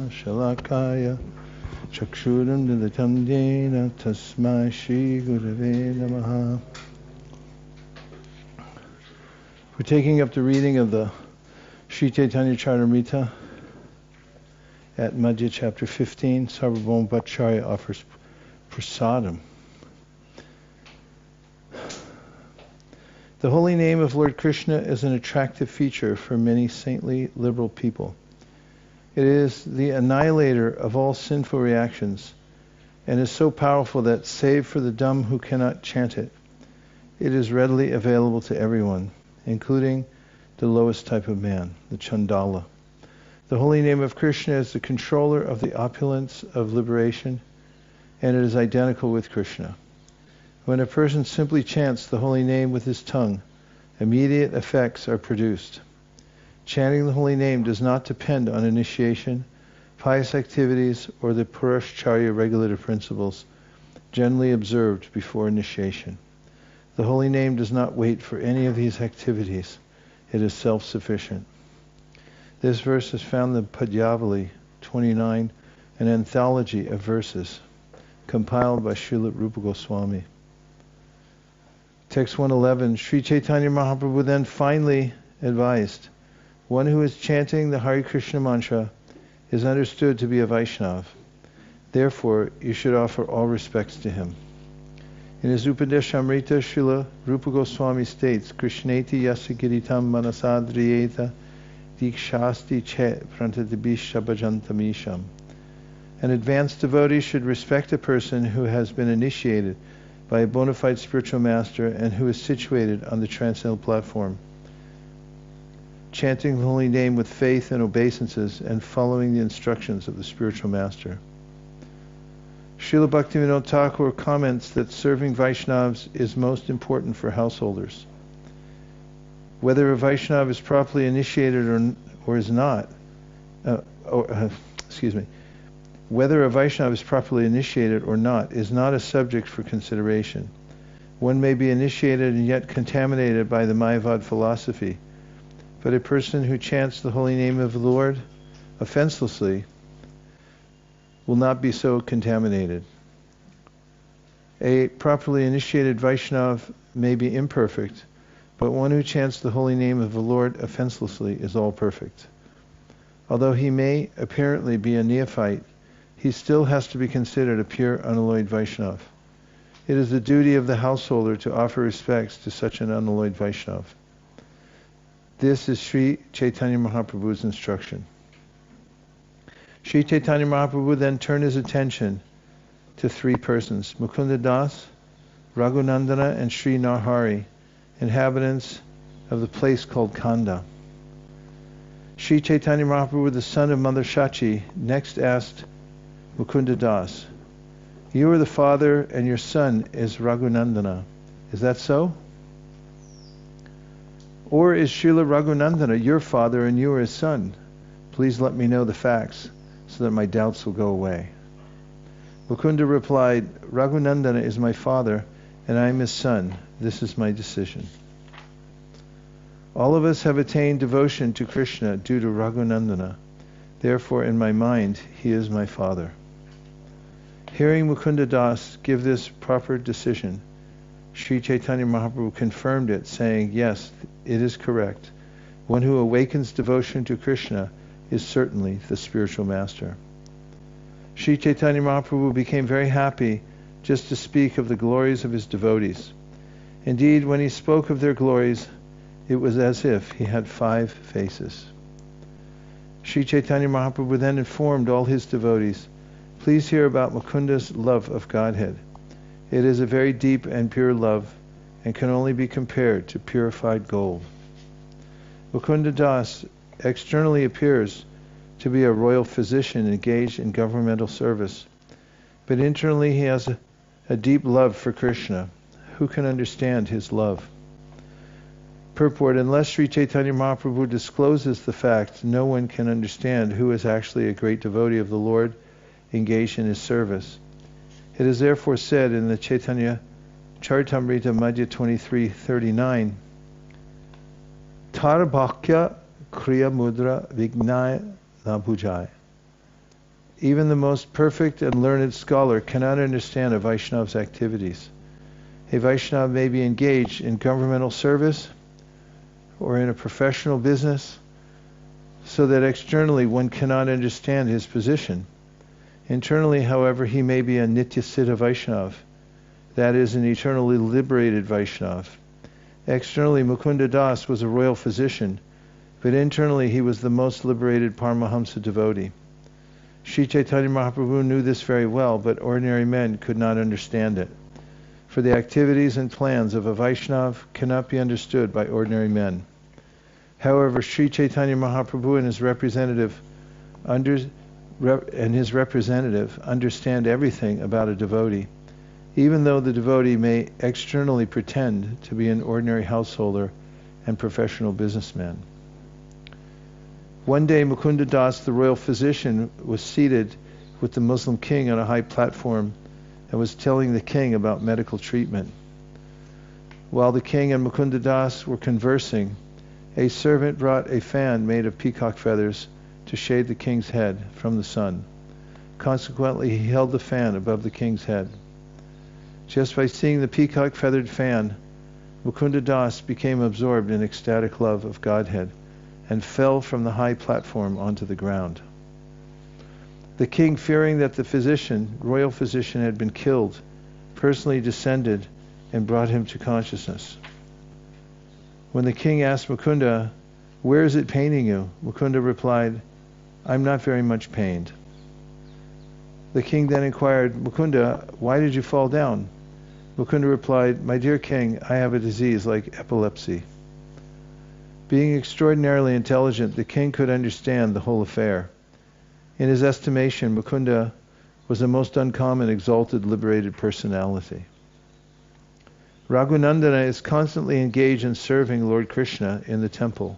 shalakaya chakshuram dilatam dena tasmai shri gurave namaha. We're taking up the reading of the Sri Chaitanya Charitamrita at Madhya chapter 15. Sarvabhauma Bhattacharya offers prasadam. The holy name of Lord Krishna is an attractive feature for many saintly, liberal people. It is the annihilator of all sinful reactions and is so powerful that, save for the dumb who cannot chant it, it is readily available to everyone, including the lowest type of man, the Chandala. The holy name of Krishna is the controller of the opulence of liberation, and it is identical with Krishna. When a person simply chants the holy name with his tongue, immediate effects are produced. Chanting the holy name does not depend on initiation, pious activities, or the Purusharya regulative principles generally observed before initiation. The holy name does not wait for any of these activities. It is self-sufficient. This verse is found in Padyavali 29, an anthology of verses compiled by Srila Rupa Goswami. Text 111, Sri Chaitanya Mahaprabhu then finally advised, one who is chanting the Hare Krishna mantra is understood to be a Vaishnava. Therefore, you should offer all respects to him. In his Upadeshamrita, Srila Rupa Goswami states, Krishneti yasa giritam manasadriyeta dikshasti che prantadibisha bhajantamisham. An advanced devotee should respect a person who has been initiated by a bona fide spiritual master and who is situated on the transcendental platform. Chanting the holy name with faith and obeisances and following the instructions of the spiritual master. Srila Bhaktivinoda Thakur comments that serving Vaishnavas is most important for householders. Whether a Vaishnava is properly initiated or is not, whether a Vaishnava is properly initiated or not is not a subject for consideration. One may be initiated and yet contaminated by the Mayavad philosophy, but a person who chants the holy name of the Lord offenselessly will not be so contaminated. A properly initiated Vaishnava may be imperfect, but one who chants the holy name of the Lord offenselessly is all perfect. Although he may apparently be a neophyte, he still has to be considered a pure unalloyed Vaishnava. It is the duty of the householder to offer respects to such an unalloyed Vaishnava. This is Sri Chaitanya Mahaprabhu's instruction. Sri Chaitanya Mahaprabhu then turned his attention to three persons, Mukunda Das, Raghunandana, and Sri Narhari, inhabitants of the place called Kanda. Sri Chaitanya Mahaprabhu, the son of Mother Shachi, next asked Mukunda Das, you are the father and your son is Raghunandana. Is that so? Or is Srila Raghunandana your father and you are his son? Please let me know the facts so that my doubts will go away. Mukunda replied, Raghunandana is my father and I am his son. This is my decision. All of us have attained devotion to Krishna due to Raghunandana. Therefore, in my mind, he is my father. Hearing Mukunda Das give this proper decision, Sri Chaitanya Mahaprabhu confirmed it, saying, yes, it is correct. One who awakens devotion to Krishna is certainly the spiritual master. Sri Chaitanya Mahaprabhu became very happy just to speak of the glories of his devotees. Indeed, when he spoke of their glories, it was as if he had 5 faces. Sri Chaitanya Mahaprabhu then informed all his devotees, please hear about Mukunda's love of Godhead. It is a very deep and pure love and can only be compared to purified gold. Mukunda Das externally appears to be a royal physician engaged in governmental service, but internally he has a deep love for Krishna. Who can understand his love? Purport, unless Sri Chaitanya Mahaprabhu discloses the fact, no one can understand who is actually a great devotee of the Lord engaged in his service. It is therefore said in the Chaitanya Charitamrita Madhya 23:39, Tarbhakya kriya mudra vignaya nabhujai. Even the most perfect and learned scholar cannot understand a Vaishnava's activities. A Vaishnava may be engaged in governmental service or in a professional business, so that externally one cannot understand his position. Internally, however, he may be a Nityasiddha Vaishnava, that is, an eternally liberated Vaishnava. Externally, Mukunda Das was a royal physician, but internally he was the most liberated Paramahamsa devotee. Sri Chaitanya Mahaprabhu knew this very well, but ordinary men could not understand it. For the activities and plans of a Vaishnava cannot be understood by ordinary men. However, Sri Chaitanya Mahaprabhu and his representative understand everything about a devotee, even though the devotee may externally pretend to be an ordinary householder and professional businessman. One day, Mukunda Das, the royal physician, was seated with the Muslim king on a high platform and was telling the king about medical treatment. While the king and Mukunda Das were conversing, a servant brought a fan made of peacock feathers to shade the king's head from the sun. Consequently, he held the fan above the king's head. Just by seeing the peacock feathered fan, Mukunda Das became absorbed in ecstatic love of Godhead and fell from the high platform onto the ground. The king, fearing that the royal physician had been killed, personally descended and brought him to consciousness. When the king asked Mukunda, "Where is it paining you?" Mukunda replied, "I'm not very much pained." The king then inquired, "Mukunda, why did you fall down?" Mukunda replied, "My dear king, I have a disease like epilepsy." Being extraordinarily intelligent, the king could understand the whole affair. In his estimation, Mukunda was a most uncommon, exalted, liberated personality. Raghunandana is constantly engaged in serving Lord Krishna in the temple.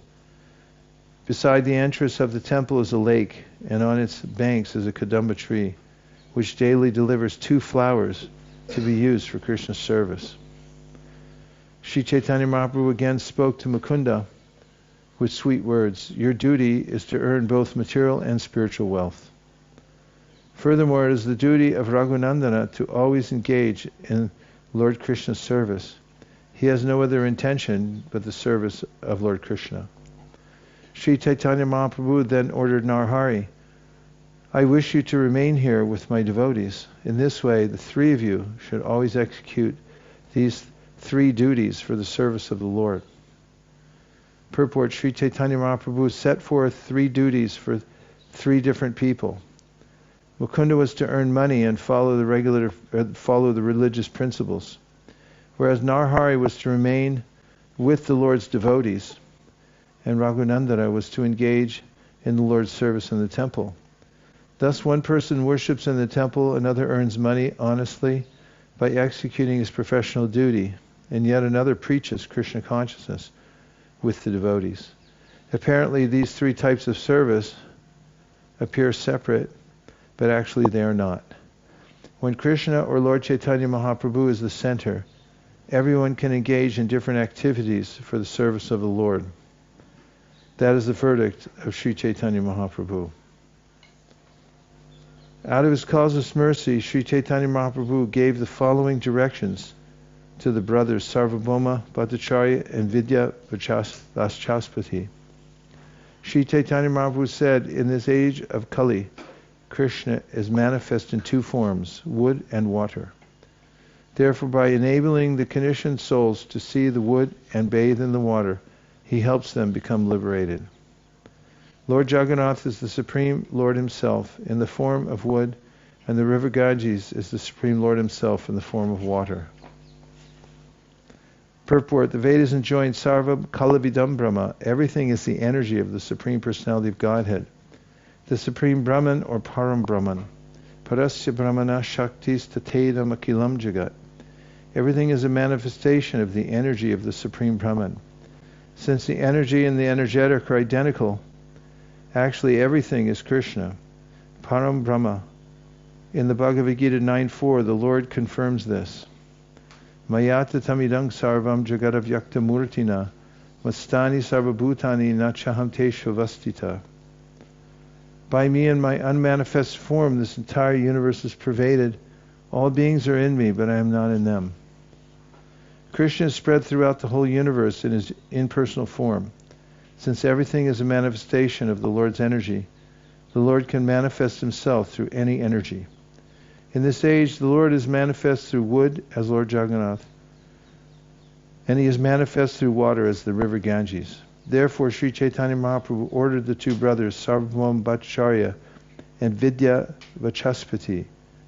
Beside the entrance of the temple is a lake, and on its banks is a kadamba tree, which daily delivers 2 flowers to be used for Krishna's service. Sri Chaitanya Mahaprabhu again spoke to Mukunda with sweet words. "Your duty is to earn both material and spiritual wealth." Furthermore, it is the duty of Raghunandana to always engage in Lord Krishna's service. He has no other intention but the service of Lord Krishna. Sri Chaitanya Mahaprabhu then ordered Narhari, "I wish you to remain here with my devotees. In this way, the 3 of you should always execute these 3 duties for the service of the Lord." Purport: Sri Chaitanya Mahaprabhu set forth 3 duties for 3 different people. Mukunda was to earn money and follow the religious principles, whereas Narhari was to remain with the Lord's devotees, and Raghunandana was to engage in the Lord's service in the temple. Thus, one person worships in the temple, another earns money honestly by executing his professional duty, and yet another preaches Krishna consciousness with the devotees. Apparently, these 3 types of service appear separate, but actually they are not. When Krishna or Lord Chaitanya Mahaprabhu is the center, everyone can engage in different activities for the service of the Lord. That is the verdict of Sri Chaitanya Mahaprabhu. Out of his causeless mercy, Sri Chaitanya Mahaprabhu gave the following directions to the brothers Sarvabhauma Bhattacharya and Vidya Vachaspati. Sri Chaitanya Mahaprabhu said, "In this age of Kali, Krishna is manifest in 2 forms, wood and water. Therefore, by enabling the conditioned souls to see the wood and bathe in the water, he helps them become liberated. Lord Jagannath is the Supreme Lord himself in the form of wood, and the river Ganges is the Supreme Lord himself in the form of water." Purport: the Vedas enjoin Sarvam Kalavidam Brahma. Everything is the energy of the Supreme Personality of Godhead, the Supreme Brahman or Param Brahman. Parasya Brahmana Shaktis Tatedam Akilam Jagat. Everything is a manifestation of the energy of the Supreme Brahman. Since the energy and the energetic are identical, actually everything is Krishna, Param Brahma. In the Bhagavad Gita 9.4, the Lord confirms this. Mayata tamidang sarvam jagadavyakta murtina mastani sarvabhutani nachaham te shavastita. By me and my unmanifest form, this entire universe is pervaded. All beings are in me, but I am not in them. Krishna is spread throughout the whole universe in his impersonal form. Since everything is a manifestation of the Lord's energy, the Lord can manifest himself through any energy. In this age, the Lord is manifest through wood as Lord Jagannath, and he is manifest through water as the river Ganges. Therefore, Sri Chaitanya Mahaprabhu ordered the two brothers, Sarvabhauma Bhattacharya and Vidya Vachaspati,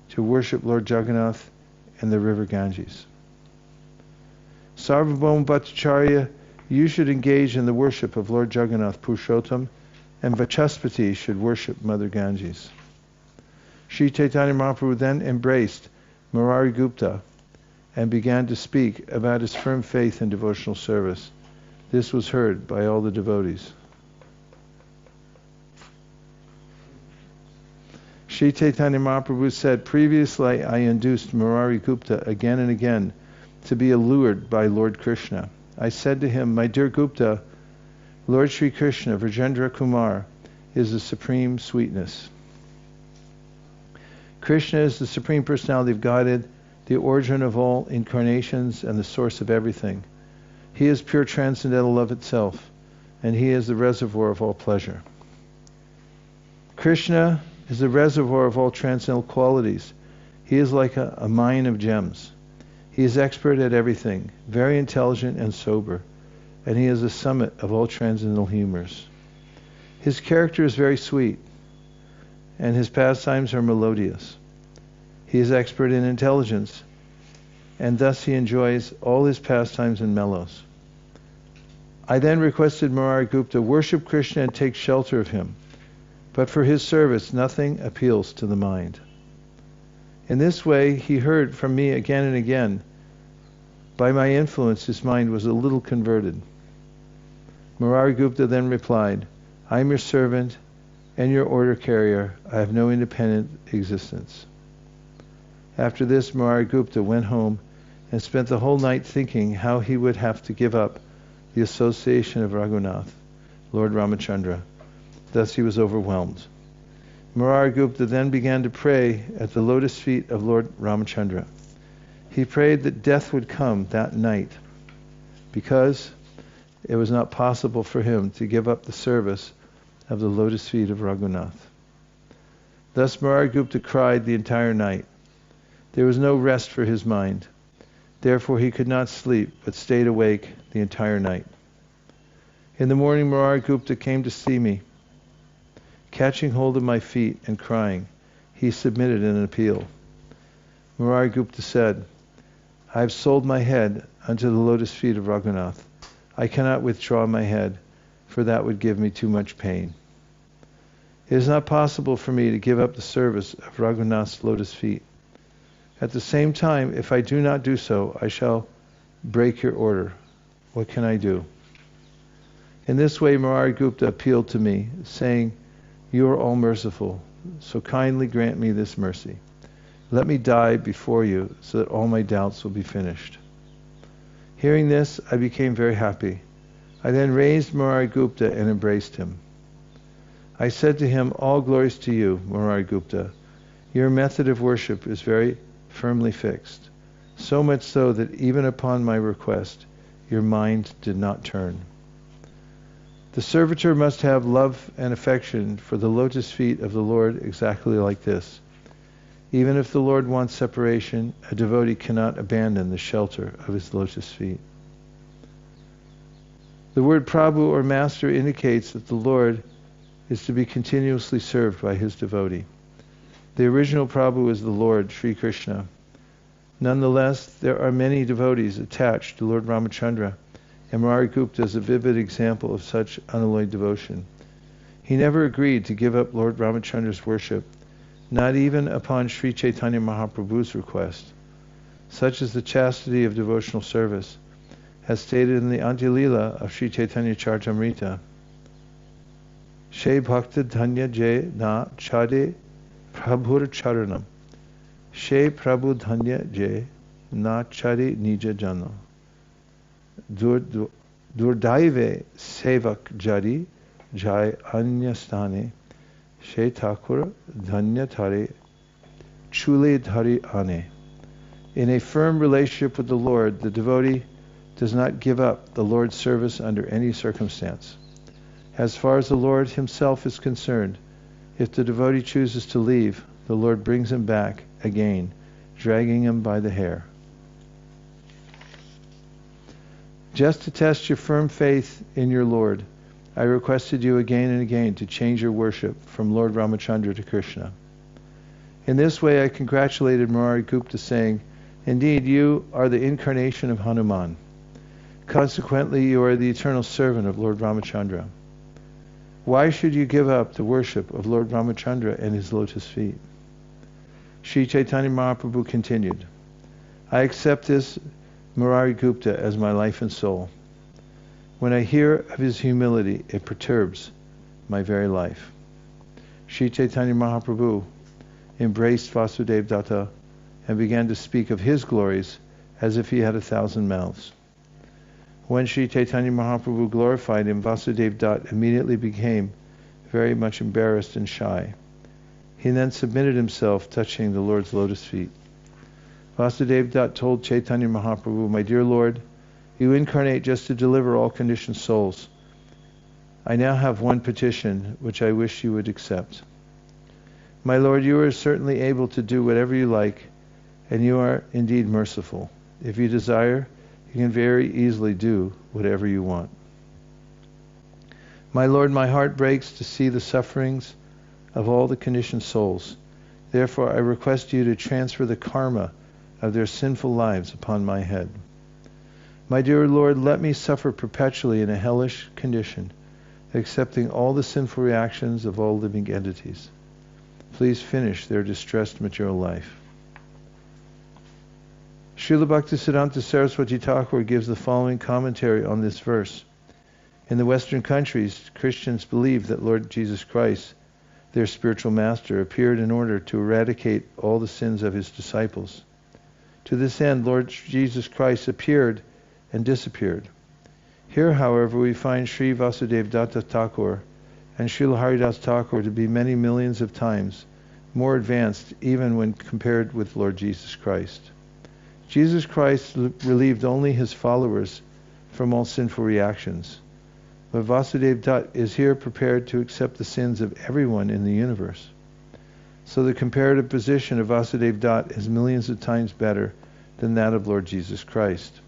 to worship Lord Jagannath and the river Ganges. Sarvabhauma Bhattacharya, you should engage in the worship of Lord Jagannath Purushottam, and Vachaspati should worship Mother Ganges. Sri Chaitanya Mahaprabhu then embraced Murari Gupta and began to speak about his firm faith in devotional service. This was heard by all the devotees. Sri Chaitanya Mahaprabhu said, previously I induced Murari Gupta again and again to be allured by Lord Krishna. I said to him, my dear Gupta, Lord Sri Krishna, Vrajendra Kumar, is the supreme sweetness. Krishna is the Supreme Personality of Godhead, the origin of all incarnations and the source of everything. He is pure transcendental love itself, and he is the reservoir of all pleasure. Krishna is the reservoir of all transcendental qualities. He is like a mine of gems. He is expert at everything, very intelligent and sober, and he is the summit of all transcendental humors. His character is very sweet, and his pastimes are melodious. He is expert in intelligence, and thus he enjoys all his pastimes and mellows. I then requested Murari Gupta worship Krishna and take shelter of him, but for his service nothing appeals to the mind. In this way he heard from me again and again. By my influence his mind was a little converted. Murari Gupta then replied, I am your servant and your order carrier. I have no independent existence. After this, Murari Gupta went home and spent the whole night thinking how he would have to give up the association of Raghunath, Lord Ramachandra. Thus he was overwhelmed. Murari Gupta then began to pray at the lotus feet of Lord Ramachandra. He prayed that death would come that night because it was not possible for him to give up the service of the lotus feet of Raghunath. Thus Murari Gupta cried the entire night. There was no rest for his mind. Therefore he could not sleep, but stayed awake the entire night. In the morning Murari Gupta came to see me. Catching hold of my feet and crying, he submitted an appeal. Murari Gupta said, I have sold my head unto the lotus feet of Raghunath. I cannot withdraw my head, for that would give me too much pain. It is not possible for me to give up the service of Raghunath's lotus feet. At the same time, if I do not do so, I shall break your order. What can I do? In this way, Murari Gupta appealed to me, saying, you are all merciful, so kindly grant me this mercy. Let me die before you, so that all my doubts will be finished. Hearing this, I became very happy. I then raised Murari Gupta and embraced him. I said to him, all glories to you, Murari Gupta. Your method of worship is very firmly fixed, so much so that even upon my request, your mind did not turn. The servitor must have love and affection for the lotus feet of the Lord exactly like this. Even if the Lord wants separation, a devotee cannot abandon the shelter of his lotus feet. The word Prabhu or Master indicates that the Lord is to be continuously served by his devotee. The original Prabhu is the Lord, Sri Krishna. Nonetheless, there are many devotees attached to Lord Ramachandra, and Murari Gupta is a vivid example of such unalloyed devotion. He never agreed to give up Lord Ramachandra's worship, not even upon Sri Chaitanya Mahaprabhu's request. Such is the chastity of devotional service, as stated in the Antya-lila of Sri Chaitanya Charitamrita. She bhakta dhanya je na chade prabhur charanam. She prabhu dhanya je na chade nija jana. Durdaive sevak jari jai anya stane She Thakur Dhanya Thare Chule Dhari Ane. In a firm relationship with the Lord, the devotee does not give up the Lord's service under any circumstance. As far as the Lord himself is concerned, if the devotee chooses to leave, the Lord brings him back again, dragging him by the hair. Just to test your firm faith in your Lord, I requested you again and again to change your worship from Lord Ramachandra to Krishna. In this way I congratulated Murari Gupta, saying, "Indeed, you are the incarnation of Hanuman. Consequently, you are the eternal servant of Lord Ramachandra. Why should you give up the worship of Lord Ramachandra and his lotus feet?" Sri Chaitanya Mahaprabhu continued, "I accept this Murari Gupta as my life and soul. When I hear of his humility, it perturbs my very life." Sri Chaitanya Mahaprabhu embraced Vasudeva Datta and began to speak of his glories as if he had 1,000 mouths. When Sri Chaitanya Mahaprabhu glorified him, Vasudeva Datta immediately became very much embarrassed and shy. He then submitted himself, touching the Lord's lotus feet. Vasudeva Datta told Chaitanya Mahaprabhu, "My dear Lord, you incarnate just to deliver all conditioned souls. I now have one petition which I wish you would accept. My Lord, you are certainly able to do whatever you like, and you are indeed merciful. If you desire, you can very easily do whatever you want. My Lord, my heart breaks to see the sufferings of all the conditioned souls. Therefore, I request you to transfer the karma of their sinful lives upon my head. My dear Lord, let me suffer perpetually in a hellish condition, accepting all the sinful reactions of all living entities. Please finish their distressed material life." Srila Bhaktisiddhanta Saraswati Thakur gives the following commentary on this verse. In the Western countries, Christians believe that Lord Jesus Christ, their spiritual master, appeared in order to eradicate all the sins of his disciples. To this end, Lord Jesus Christ appeared and disappeared. Here, however, we find Sri Vasudeva Datta Thakur and Srila Haridas Thakur to be many millions of times more advanced even when compared with Lord Jesus Christ. Jesus Christ relieved only his followers from all sinful reactions. But Vasudeva Datta is here prepared to accept the sins of everyone in the universe. So the comparative position of Vasudeva Datta is millions of times better than that of Lord Jesus Christ.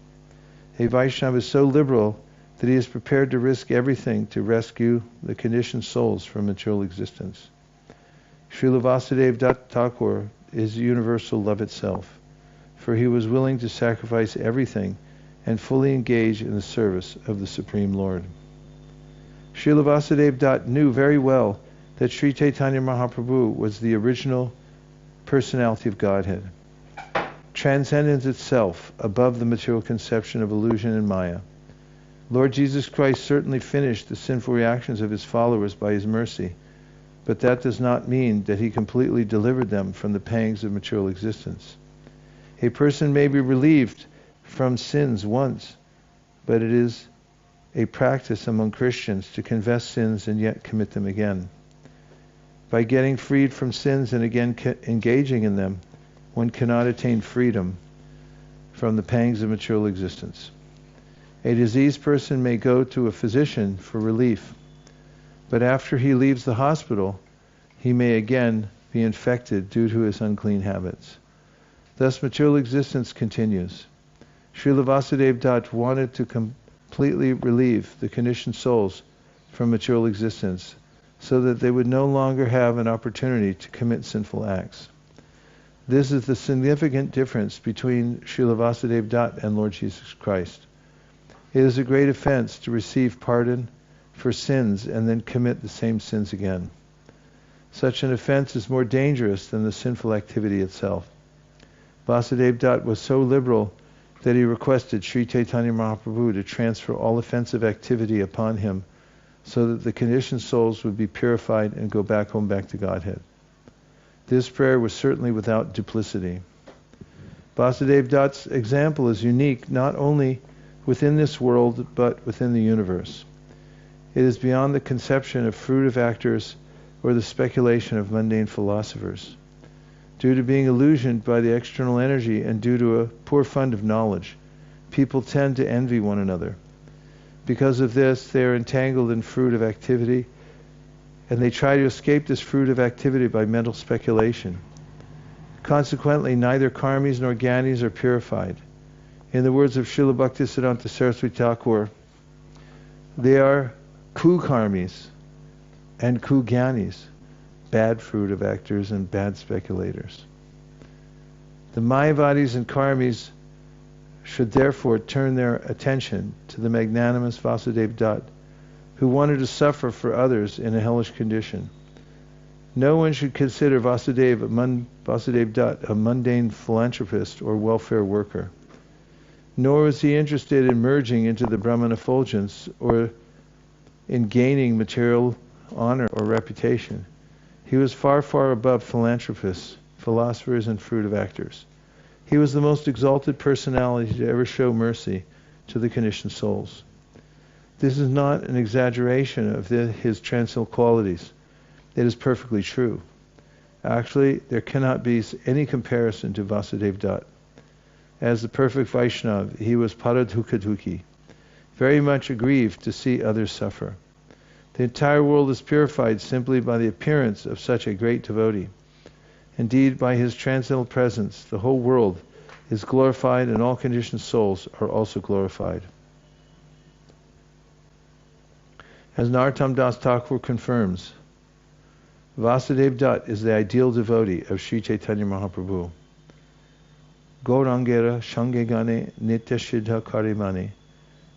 A Vaishnava is so liberal that he is prepared to risk everything to rescue the conditioned souls from material existence. Srila Vasudeva Datta Thakur is universal love itself, for he was willing to sacrifice everything and fully engage in the service of the Supreme Lord. Srila Vasudeva Datta knew very well that Sri Chaitanya Mahaprabhu was the original personality of Godhead, transcendence itself above the material conception of illusion and Maya. Lord Jesus Christ certainly finished the sinful reactions of his followers by his mercy, but that does not mean that he completely delivered them from the pangs of material existence. A person may be relieved from sins once, but it is a practice among Christians to confess sins and yet commit them again. By getting freed from sins and again engaging in them, one cannot attain freedom from the pangs of material existence. A diseased person may go to a physician for relief, but after he leaves the hospital, he may again be infected due to his unclean habits. Thus material existence continues. Srila Vasudeva Datta wanted to completely relieve the conditioned souls from material existence so that they would no longer have an opportunity to commit sinful acts. This is the significant difference between Srila Vasudeva Datta and Lord Jesus Christ. It is a great offense to receive pardon for sins and then commit the same sins again. Such an offense is more dangerous than the sinful activity itself. Vasudeva Datta was so liberal that he requested Sri Chaitanya Mahaprabhu to transfer all offensive activity upon him so that the conditioned souls would be purified and go back home back to Godhead. This prayer was certainly without duplicity. Vasudeva Datta's example is unique not only within this world but within the universe. It is beyond the conception of fruitive actors or the speculation of mundane philosophers. Due to being illusioned by the external energy and due to a poor fund of knowledge, people tend to envy one another. Because of this, they are entangled in fruit of activity, and they try to escape this fruit of activity by mental speculation. Consequently, neither karmis nor gyanis are purified. In the words of Srila Bhaktisiddhanta Saraswati Thakur, they are kukarmis and kugyanis, bad fruit of actors and bad speculators. The Mayavadis and karmis should therefore turn their attention to the magnanimous Vasudeva Dutt, who wanted to suffer for others in a hellish condition. No one should consider Vasudeva Dutt a mundane philanthropist or welfare worker. Nor was he interested in merging into the Brahman effulgence or in gaining material honor or reputation. He was far, far above philanthropists, philosophers, and fruit of actors. He was the most exalted personality to ever show mercy to the conditioned souls. This is not an exaggeration of his transcendental qualities. It is perfectly true. Actually, there cannot be any comparison to Vasudeva Dutt. As the perfect Vaishnava, he was paradhukaduki, very much aggrieved to see others suffer. The entire world is purified simply by the appearance of such a great devotee. Indeed, by his transcendental presence, the whole world is glorified and all conditioned souls are also glorified. As Narottam Das Thakur confirms, Vasudeva Dutt is the ideal devotee of Sri Chaitanya Mahaprabhu. Gaurangera Shangegane Nitya Siddha Karimani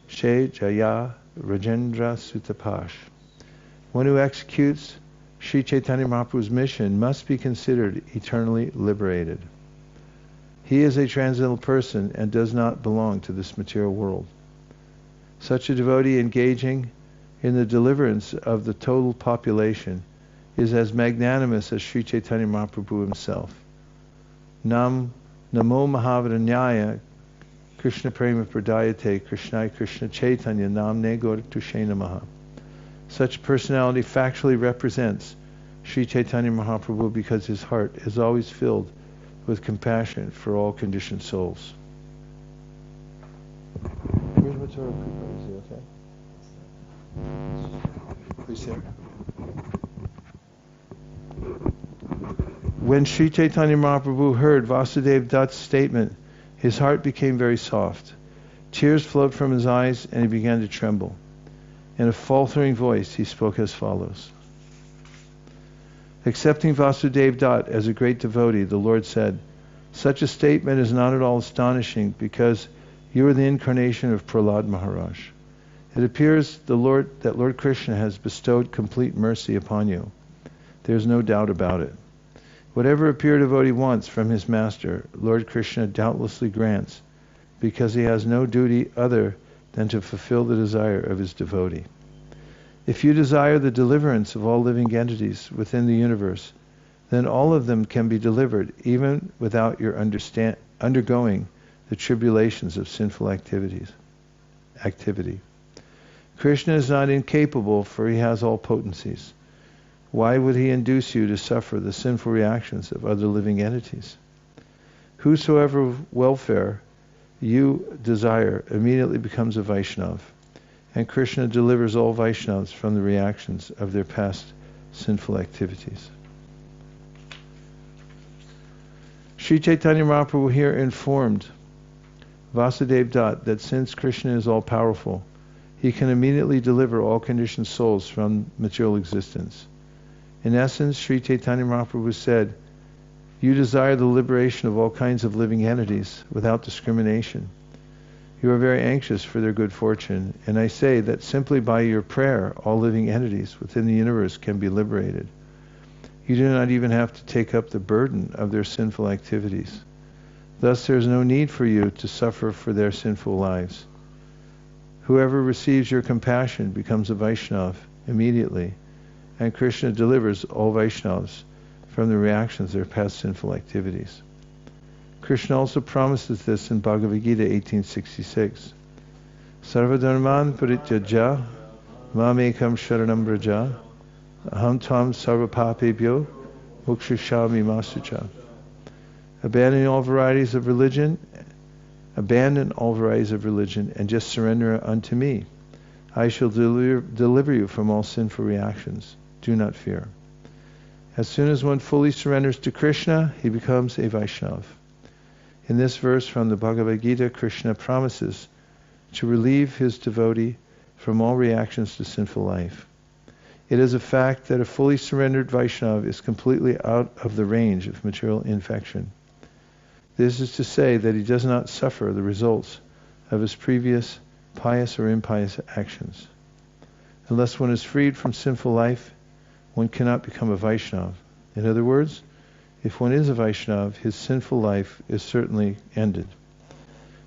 She Jaya Rajendra Sutapash. One who executes Sri Chaitanya Mahaprabhu's mission must be considered eternally liberated. He is a transcendental person and does not belong to this material world. Such a devotee engaging in the deliverance of the total population is as magnanimous as Sri Chaitanya Mahaprabhu himself. Namo Mahavaranyaya Krishna Prema Pradayate Krishnai Krishna Chaitanya Namne Gauratushe Namaha. Such personality factually represents Sri Chaitanya Mahaprabhu because his heart is always filled with compassion for all conditioned souls. Where's Matura Kupa? Is he okay? Please sit. When Sri Chaitanya Mahaprabhu heard Vasudeva Dutt's statement, his heart became very soft. Tears flowed from his eyes and he began to tremble. In a faltering voice, he spoke as follows. Accepting Vasudeva Dutt as a great devotee, the Lord said, "Such a statement is not at all astonishing because you are the incarnation of Prahlad Maharaj. It appears that Lord Krishna has bestowed complete mercy upon you. There is no doubt about it. Whatever a pure devotee wants from his master, Lord Krishna doubtlessly grants, because he has no duty other than to fulfill the desire of his devotee. If you desire the deliverance of all living entities within the universe, then all of them can be delivered even without your undergoing the tribulations of sinful activity. Krishna is not incapable, for he has all potencies. Why would he induce you to suffer the sinful reactions of other living entities? Whosoever welfare you desire immediately becomes a Vaishnava, and Krishna delivers all Vaishnavas from the reactions of their past sinful activities." Sri Chaitanya Mahaprabhu here informed Vasudeva Dutt that since Krishna is all-powerful, he can immediately deliver all conditioned souls from material existence. In essence, Sri Chaitanya Mahaprabhu said, "You desire the liberation of all kinds of living entities without discrimination. You are very anxious for their good fortune, and I say that simply by your prayer, all living entities within the universe can be liberated. You do not even have to take up the burden of their sinful activities. Thus there is no need for you to suffer for their sinful lives. Whoever receives your compassion becomes a Vaishnava immediately, and Krishna delivers all Vaishnavas from the reactions of their past sinful activities." Krishna also promises this in Bhagavad Gita 18:66. Sarvadharman parityaja mamekam sharanam braja Aham tam sarvapapebhyo mokshishami masucha. Abandon all varieties of religion, and just surrender unto me. I shall deliver you from all sinful reactions. Do not fear. As soon as one fully surrenders to Krishna, he becomes a Vaishnava. In this verse from the Bhagavad Gita, Krishna promises to relieve his devotee from all reactions to sinful life. It is a fact that a fully surrendered Vaishnava is completely out of the range of material infection. This is to say that he does not suffer the results of his previous pious or impious actions. Unless one is freed from sinful life, one cannot become a Vaishnava. In other words, if one is a Vaishnava, his sinful life is certainly ended.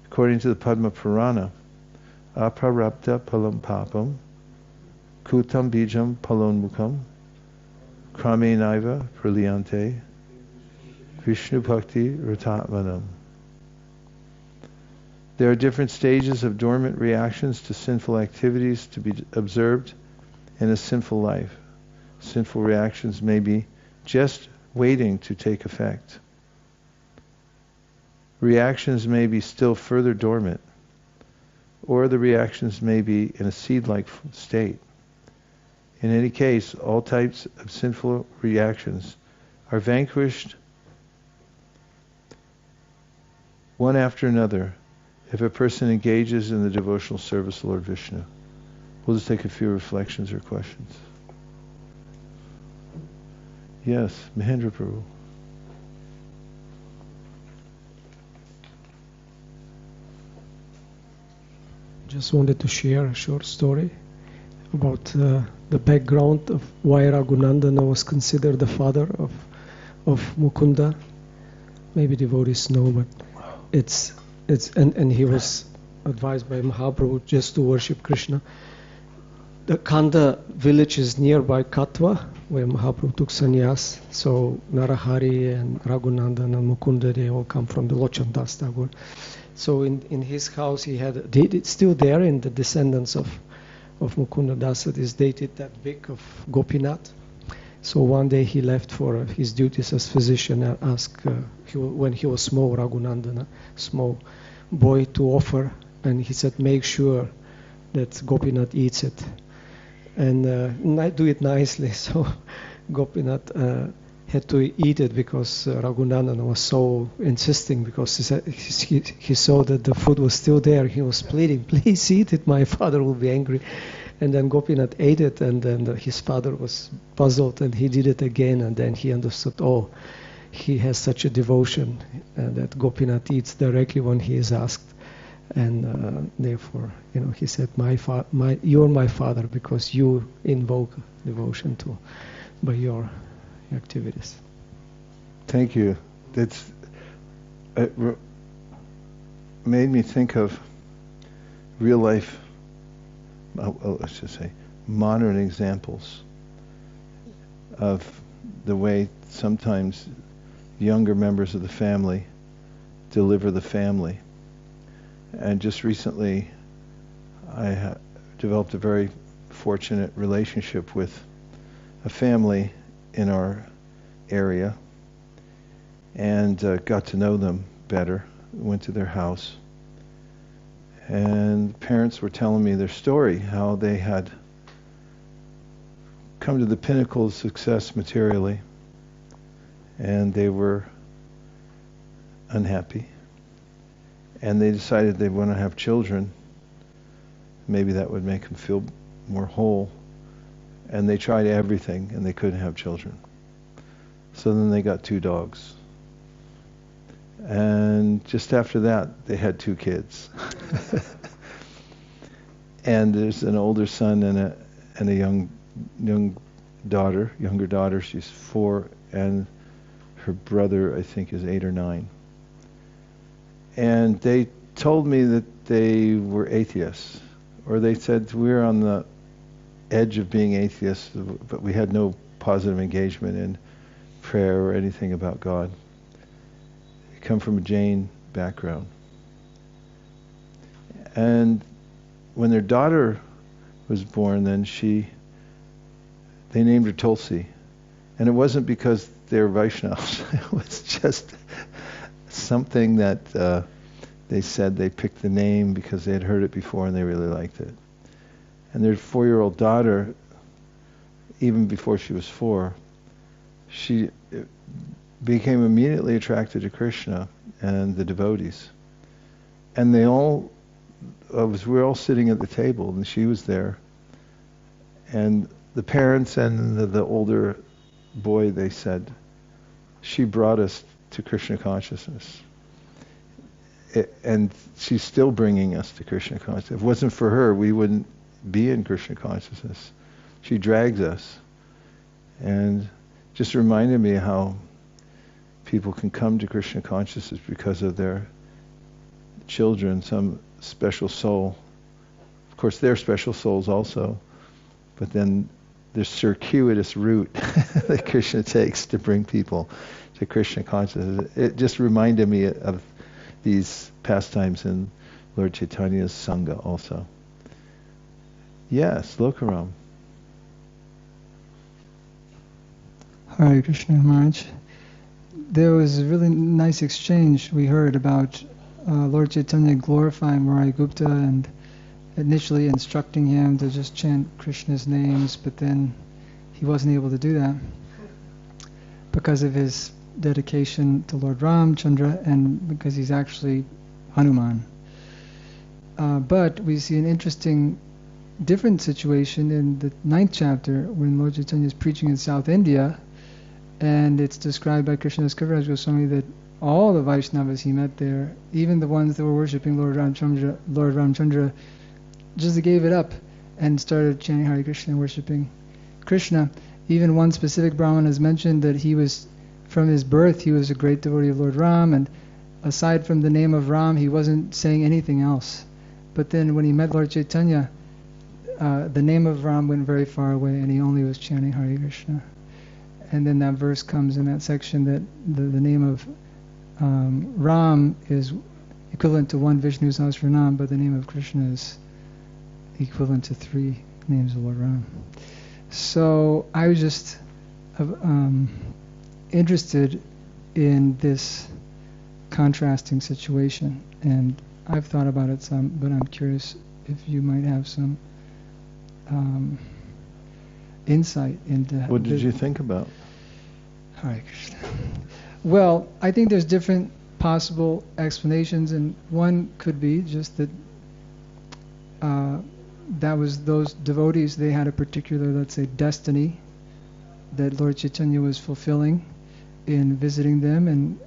According to the Padma Purana, aprarabdha palam papam kutam bijam palonmukam kramenaiva praliyante Vishnu Bhakti Ratatmanam. There are different stages of dormant reactions to sinful activities to be observed in a sinful life. Sinful reactions may be just waiting to take effect. Reactions may be still further dormant, or the reactions may be in a seed-like state. In any case, all types of sinful reactions are vanquished one after another if a person engages in the devotional service of Lord Vishnu. We'll just take a few reflections or questions. Yes, Mahendra Prabhu. Just wanted to share a short story about the background of why Raghunandana was considered the father of Mukunda. Maybe devotees know, but and he was advised by Mahaprabhu just to worship Krishna. The Kanda village is nearby Katwa, where Mahaprabhu took sannyas. So Narahari and Raghunandana and Mukunda, they all come from the Lochandas Tagore. So in his house it's still there in the descendants of Mukunda Dasa, is dated that big of Gopinath. So one day he left for his duties as physician and asked, when he was small, Raghunandana, small boy, to offer, and he said, make sure that Gopinath eats it. And do it nicely. So Gopinath had to eat it because Raghunandana was so insisting, because he saw that the food was still there. He was pleading, please eat it, my father will be angry. And then Gopinath ate it, and then his father was puzzled, and he did it again, and then he understood, he has such a devotion that Gopinath eats directly when he is asked. And therefore, he said, you're my father because you invoke devotion by your activities. Thank you. It made me think of real life, let's just say, modern examples of the way sometimes younger members of the family deliver the family. And just recently, I developed a very fortunate relationship with a family in our area, and got to know them better. Went to their house, and parents were telling me their story, how they had come to the pinnacle of success materially, and they were unhappy. And they decided they want to have children. Maybe that would make them feel more whole. And they tried everything, and they couldn't have children. So then they got 2 dogs. And just after that, they had 2 kids. And there's an older son and a younger daughter. She's 4, and her brother, I think, is 8 or 9. And they told me that they were atheists, or they said we're on the edge of being atheists, but we had no positive engagement in prayer or anything about God. They come from a Jain background. And when their daughter was born, then she they named her Tulsi. And it wasn't because they were Vaishnavas. It was just something that they said they picked the name because they had heard it before and they really liked it. And their 4-year-old daughter, even before she was 4, she became immediately attracted to Krishna and the devotees. And we were all sitting at the table, and she was there. And the parents and the older boy, they said, she brought us to Krishna consciousness. And she's still bringing us to Krishna consciousness. If it wasn't for her, we wouldn't be in Krishna consciousness. She drags us. And just reminded me how people can come to Krishna consciousness because of their children, some special soul. Of course, they're special souls also, but then there's circuitous route that Krishna takes to bring people to Krishna consciousness. It just reminded me of these pastimes in Lord Chaitanya's Sangha also. Yes, Lokaram. Hare Krishna Maharaj. There was a really nice exchange we heard about Lord Chaitanya glorifying Murai Gupta and initially instructing him to just chant Krishna's names, but then he wasn't able to do that because of his dedication to Lord Ramchandra and because he's actually Hanuman. But we see an interesting different situation in the 9th chapter when Lord Chaitanya is preaching in South India, and it's described by Krishnadas Kaviraj Goswami that all the Vaishnavas he met there, even the ones that were worshipping Lord Ramchandra, just gave it up and started chanting Hare Krishna and worshipping Krishna. Even one specific Brahman has mentioned that he was, from his birth, he was a great devotee of Lord Ram, and aside from the name of Ram, he wasn't saying anything else. But then when he met Lord Chaitanya, the name of Ram went very far away, and he only was chanting Hare Krishna. And then that verse comes in that section that the name of Ram is equivalent to 1 Vishnu Sahasranam, but the name of Krishna is equivalent to 3 names of Lord Ram. So I was just interested in this contrasting situation, and I've thought about it some, but I'm curious if you might have some insight into... What did you think about? Hare Krishna. Well, I think there's different possible explanations, and one could be just that that was those devotees, they had a particular, let's say, destiny that Lord Chaitanya was fulfilling in visiting them and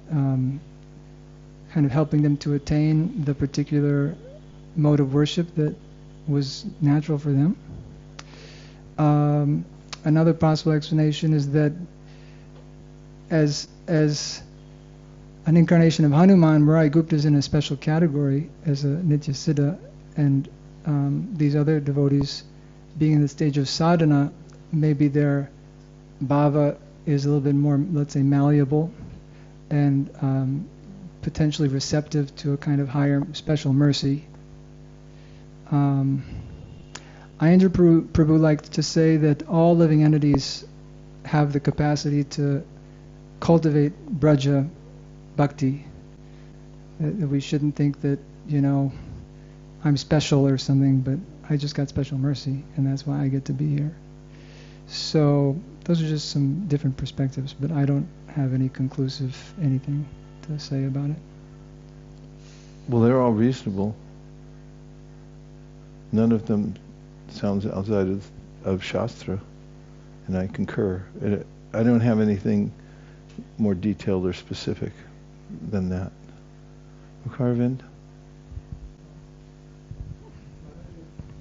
kind of helping them to attain the particular mode of worship that was natural for them. Another possible explanation is that as an incarnation of Hanuman, Murai Gupta is in a special category as a Nitya Siddha, and these other devotees, being in the stage of sadhana, maybe their bhava is a little bit more, let's say, malleable and potentially receptive to a kind of higher special mercy. Ayendra Prabhu liked to say that all living entities have the capacity to cultivate Braja Bhakti. That we shouldn't think that, I'm special or something, but I just got special mercy, and that's why I get to be here. So those are just some different perspectives, but I don't have any conclusive anything to say about it. Well, they're all reasonable. None of them sounds outside of Shastra, and I concur. I don't have anything more detailed or specific than that. Mukarvind?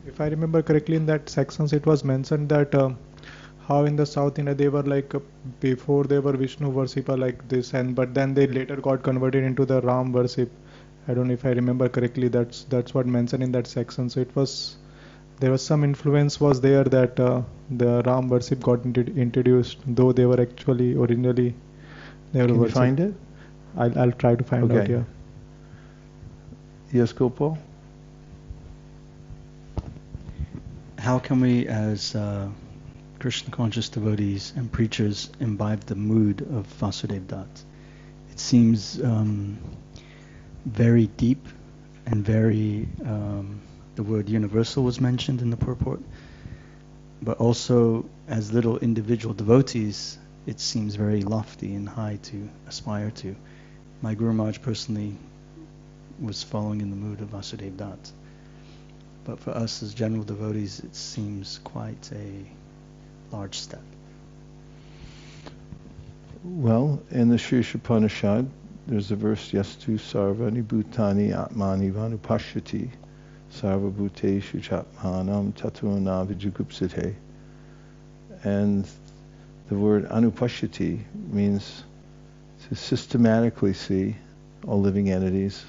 If I remember correctly, in that sections it was mentioned that how in the South India they were like before they were Vishnu worshipper like this, but then they later got converted into the Ram worship. I don't know if I remember correctly. That's what mentioned in that section. So there was some influence was there that the Ram worship got introduced, though they were actually originally they were. Can you find it? I'll try to find out. Yeah. Yes, Gopal. How can we, as Krishna conscious devotees and preachers imbibe the mood of Vasudeva Dat. It seems very deep and very, the word universal was mentioned in the purport, but also as little individual devotees, it seems very lofty and high to aspire to. My Guru Maharaj personally was following in the mood of Vasudeva Dat. But for us as general devotees, it seems quite a large step. Well, in the Sri Upanishad, there's a verse, Yastu sarvani bhutani atmani vanupashyati sarva bhuteshu chatmanam tatuna vijugupsite. And the word anupashyati means to systematically see all living entities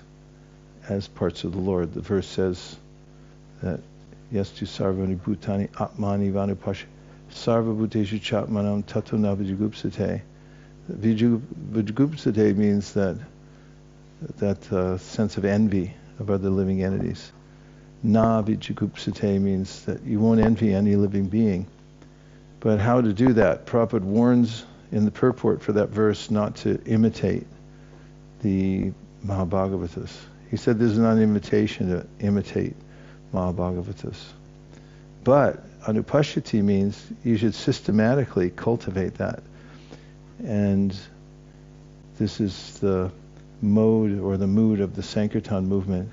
as parts of the Lord. The verse says that Yastu sarvani bhutani atmani vanupashyati sarva bhuteshu chatmanam tatuna vijugupsite. Vijugupsite means that sense of envy of other living entities. Na vijugupsite means that you won't envy any living being. But how to do that? Prabhupada warns in the purport for that verse not to imitate the Mahabhagavatas. He said this is not an invitation to imitate Mahabhagavatas. But anupashyati means you should systematically cultivate that. And this is the mode or the mood of the Sankirtan movement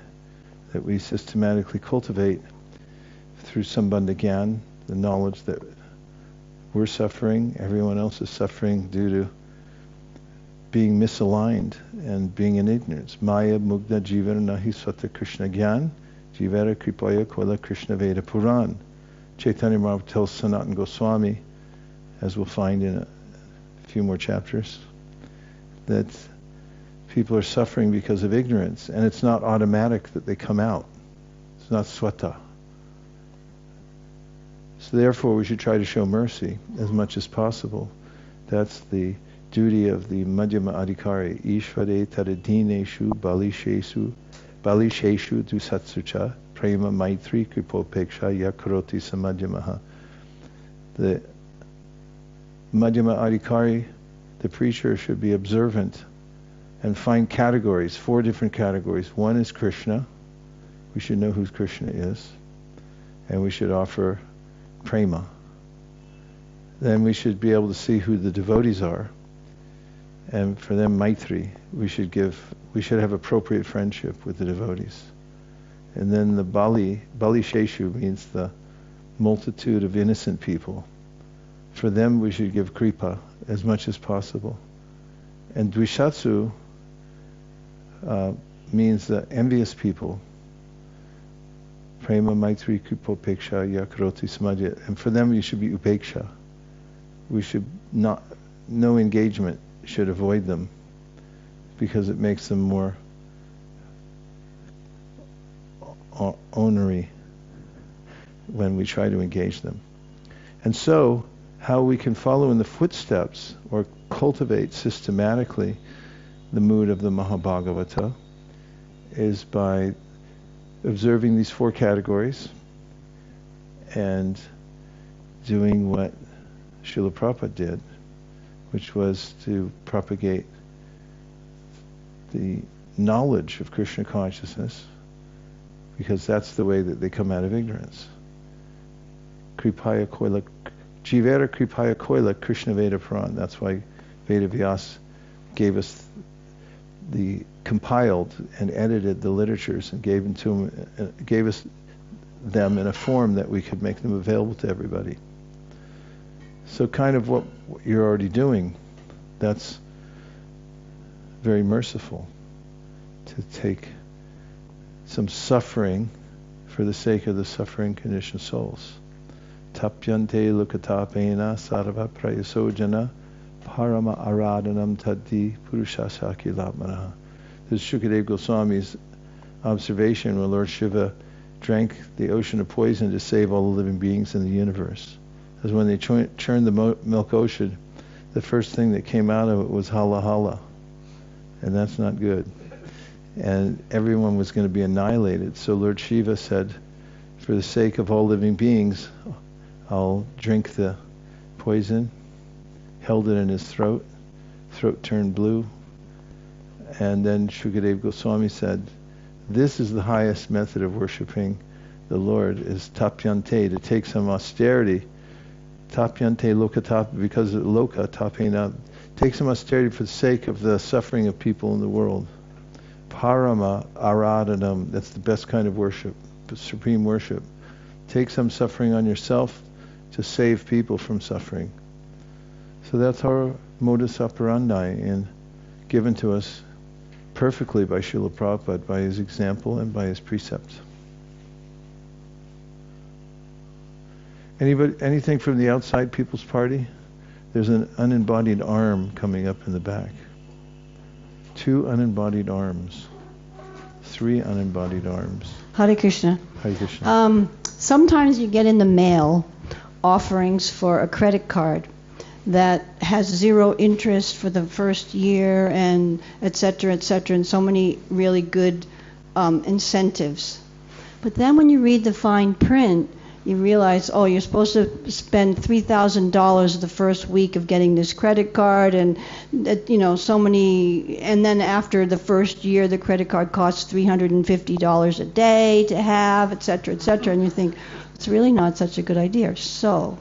that we systematically cultivate through Sambandha Gyan, the knowledge that we're suffering, everyone else is suffering due to being misaligned and being in ignorance. Maya mugda jivara nahi swata Krishna Gyan, jivara kripaya kola Krishna Veda Puran. Chaitanya Mahaprabhu tells Sanatana Goswami, as we'll find in a few more chapters, that people are suffering because of ignorance, and it's not automatic that they come out. It's not swata. So therefore we should try to show mercy as much as possible. That's the duty of the Madhyama Adhikari. Ishvare tadadineshu balisheshu dusatsucha prema maitri kripopeksha yakaroti samadhyamaha. The Madhyama Adhikari, the preacher, should be observant and find categories, 4 different categories. One is Krishna. We should know who Krishna is. And we should offer prema. Then we should be able to see who the devotees are. And for them, maitri. We should have appropriate friendship with the devotees. And then the Bali Sheshu means the multitude of innocent people. For them we should give kripa as much as possible. And Dvishatsu means the envious people. Prema maitri kripopeksha yakaroti samadhya. And for them you should be upeksha. We should no engagement should avoid them, because it makes them more ornery when we try to engage them. And so, how we can follow in the footsteps or cultivate systematically the mood of the Mahabhagavata is by observing these 4 categories and doing what Srila Prabhupada did, which was to propagate the knowledge of Krishna consciousness, because that's the way that they come out of ignorance. Kripaya koila, jivera kripaya koila Krishna Veda Puran. That's why Veda Vyas gave us compiled and edited the literatures and gave us them in a form that we could make them available to everybody. So kind of what you're already doing, that's very merciful, to take some suffering for the sake of the suffering conditioned souls. Tapyante lukatapena sarva prayasojana parama aradanam taddi purushasaki latmana. This is Shukadeva Goswami's observation when Lord Shiva drank the ocean of poison to save all the living beings in the universe. Because when they churned the milk ocean, the first thing that came out of it was hala hala. And that's not good. And everyone was going to be annihilated. So Lord Shiva said, for the sake of all living beings, I'll drink the poison, held it in his throat turned blue, and then Shukadeva Goswami said, this is the highest method of worshipping the Lord, is tapyante, to take some austerity. Tapyante lokatapa, because of loka tapena, take some austerity for the sake of the suffering of people in the world. Parama aradhanam, that's the best kind of worship, supreme worship. Take some suffering on yourself to save people from suffering. So that's our modus operandi, and given to us perfectly by Srila Prabhupada, by his example and by his precepts. Anything from the outside People's Party? There's an unembodied arm coming up in the back. 2 unembodied arms. 3 unembodied arms. Hare Krishna. Hare Krishna. Sometimes you get in the mail offerings for a credit card that has 0 interest for the first year, and et cetera, and so many really good incentives. But then when you read the fine print, you realize, oh, you're supposed to spend $3,000 the first week of getting this credit card, and so many, and then after the first year, the credit card costs $350 a day to have, et cetera, and you think, it's really not such a good idea. So,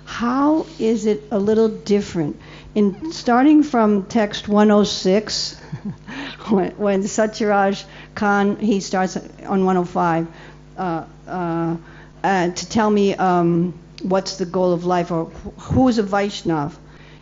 how is it a little different? In starting from text 106, when Satyaraj Khan, he starts on 105, to tell me what's the goal of life, or who is a Vaishnav.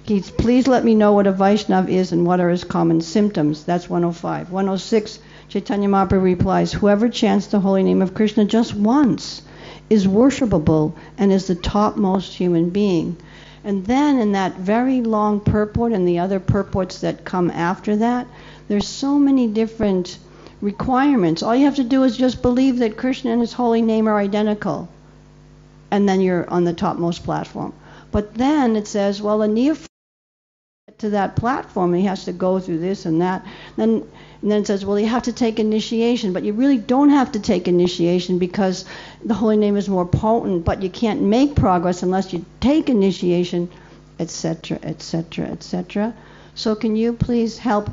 Please let me know what a Vaishnav is and what are his common symptoms. That's 105. 106, Chaitanya Mahaprabhu replies, whoever chants the holy name of Krishna just once is worshipable and is the topmost human being. And then in that very long purport and the other purports that come after that, there's so many different requirements. All you have to do is just believe that Krishna and his holy name are identical, and then you're on the topmost platform. But then it says, well, a neophyte to that platform, he has to go through this and that. And then it says, well, you have to take initiation, but you really don't have to take initiation because the holy name is more potent, but you can't make progress unless you take initiation, etc., etc., etc. So can you please help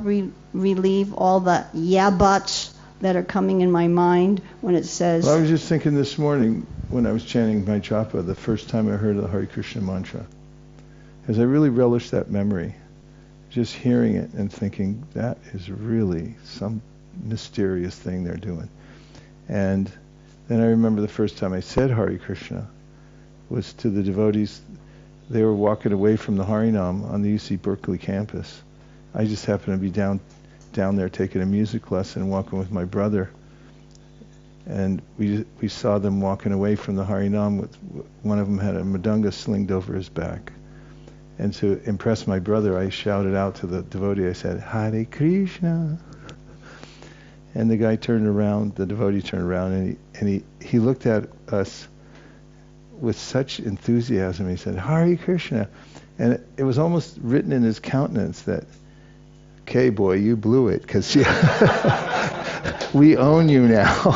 relieve all the yeah buts that are coming in my mind when it says... Well, I was just thinking this morning when I was chanting my japa, the first time I heard the Hare Krishna mantra, as I really relished that memory, just hearing it and thinking, that is really some mysterious thing they're doing. And then I remember the first time I said Hare Krishna was to the devotees. They were walking away from the Harinam on the UC Berkeley campus. I just happened to be down there taking a music lesson, walking with my brother. And we saw them walking away from the Harinam. With one of them had a madanga slinged over his back. And to impress my brother, I shouted out to the devotee, I said, Hare Krishna. And the guy turned around, the devotee turned around, and he looked at us with such enthusiasm. He said, Hare Krishna. And it was almost written in his countenance that, okay, boy, you blew it, because we own you now.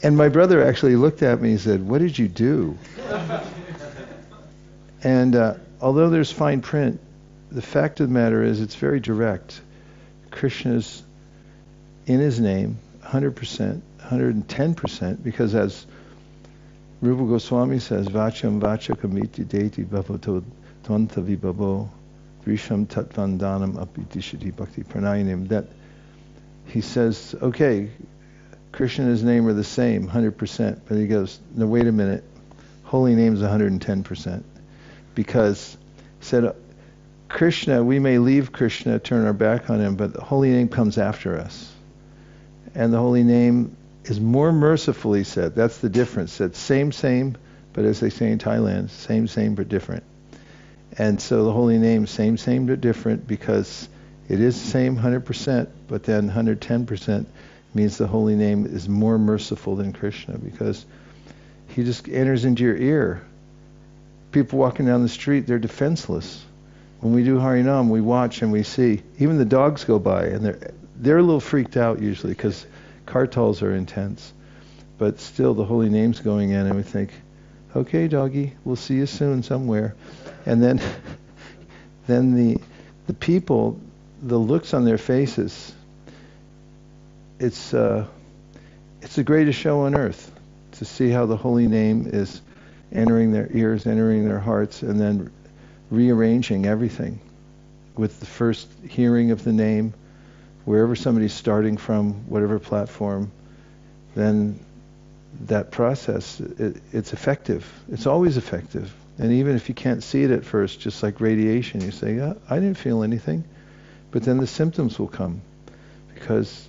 And my brother actually looked at me and said, what did you do? And although there's fine print, the fact of the matter is it's very direct. Krishna's in his name, 100%, 110%, because as Rupa Goswami says, Vacham vachakamiti deti bhavato tvanta vibhavo vrisham tatvandanam apitishati bhakti pranayanim, that he says, okay, Krishna and his name are the same, 100%, but he goes, no, wait a minute, holy name's 110%. Because he said, Krishna, we may leave Krishna, turn our back on him, but the holy name comes after us. And the holy name is more merciful, he said. That's the difference. That same, but as they say in Thailand, same, but different. And so the holy name, same, but different, because it is the same 100%, but then 110% means the holy name is more merciful than Krishna, because he just enters into your ear. People walking down the street, they're defenseless. When we do Harinam, we watch and we see. Even the dogs go by, and they're a little freaked out usually, because kartals are intense. But still, the holy name's going in, and we think, Okay, doggy, we'll see you soon somewhere. And then the people, the looks on their faces, it's the greatest show on earth to see how the holy name is entering their ears, entering their hearts, and then rearranging everything with the first hearing of the name, wherever somebody's starting from, whatever platform, then that process, it's effective. It's always effective. And even if you can't see it at first, just like radiation, you say, I didn't feel anything. But then the symptoms will come because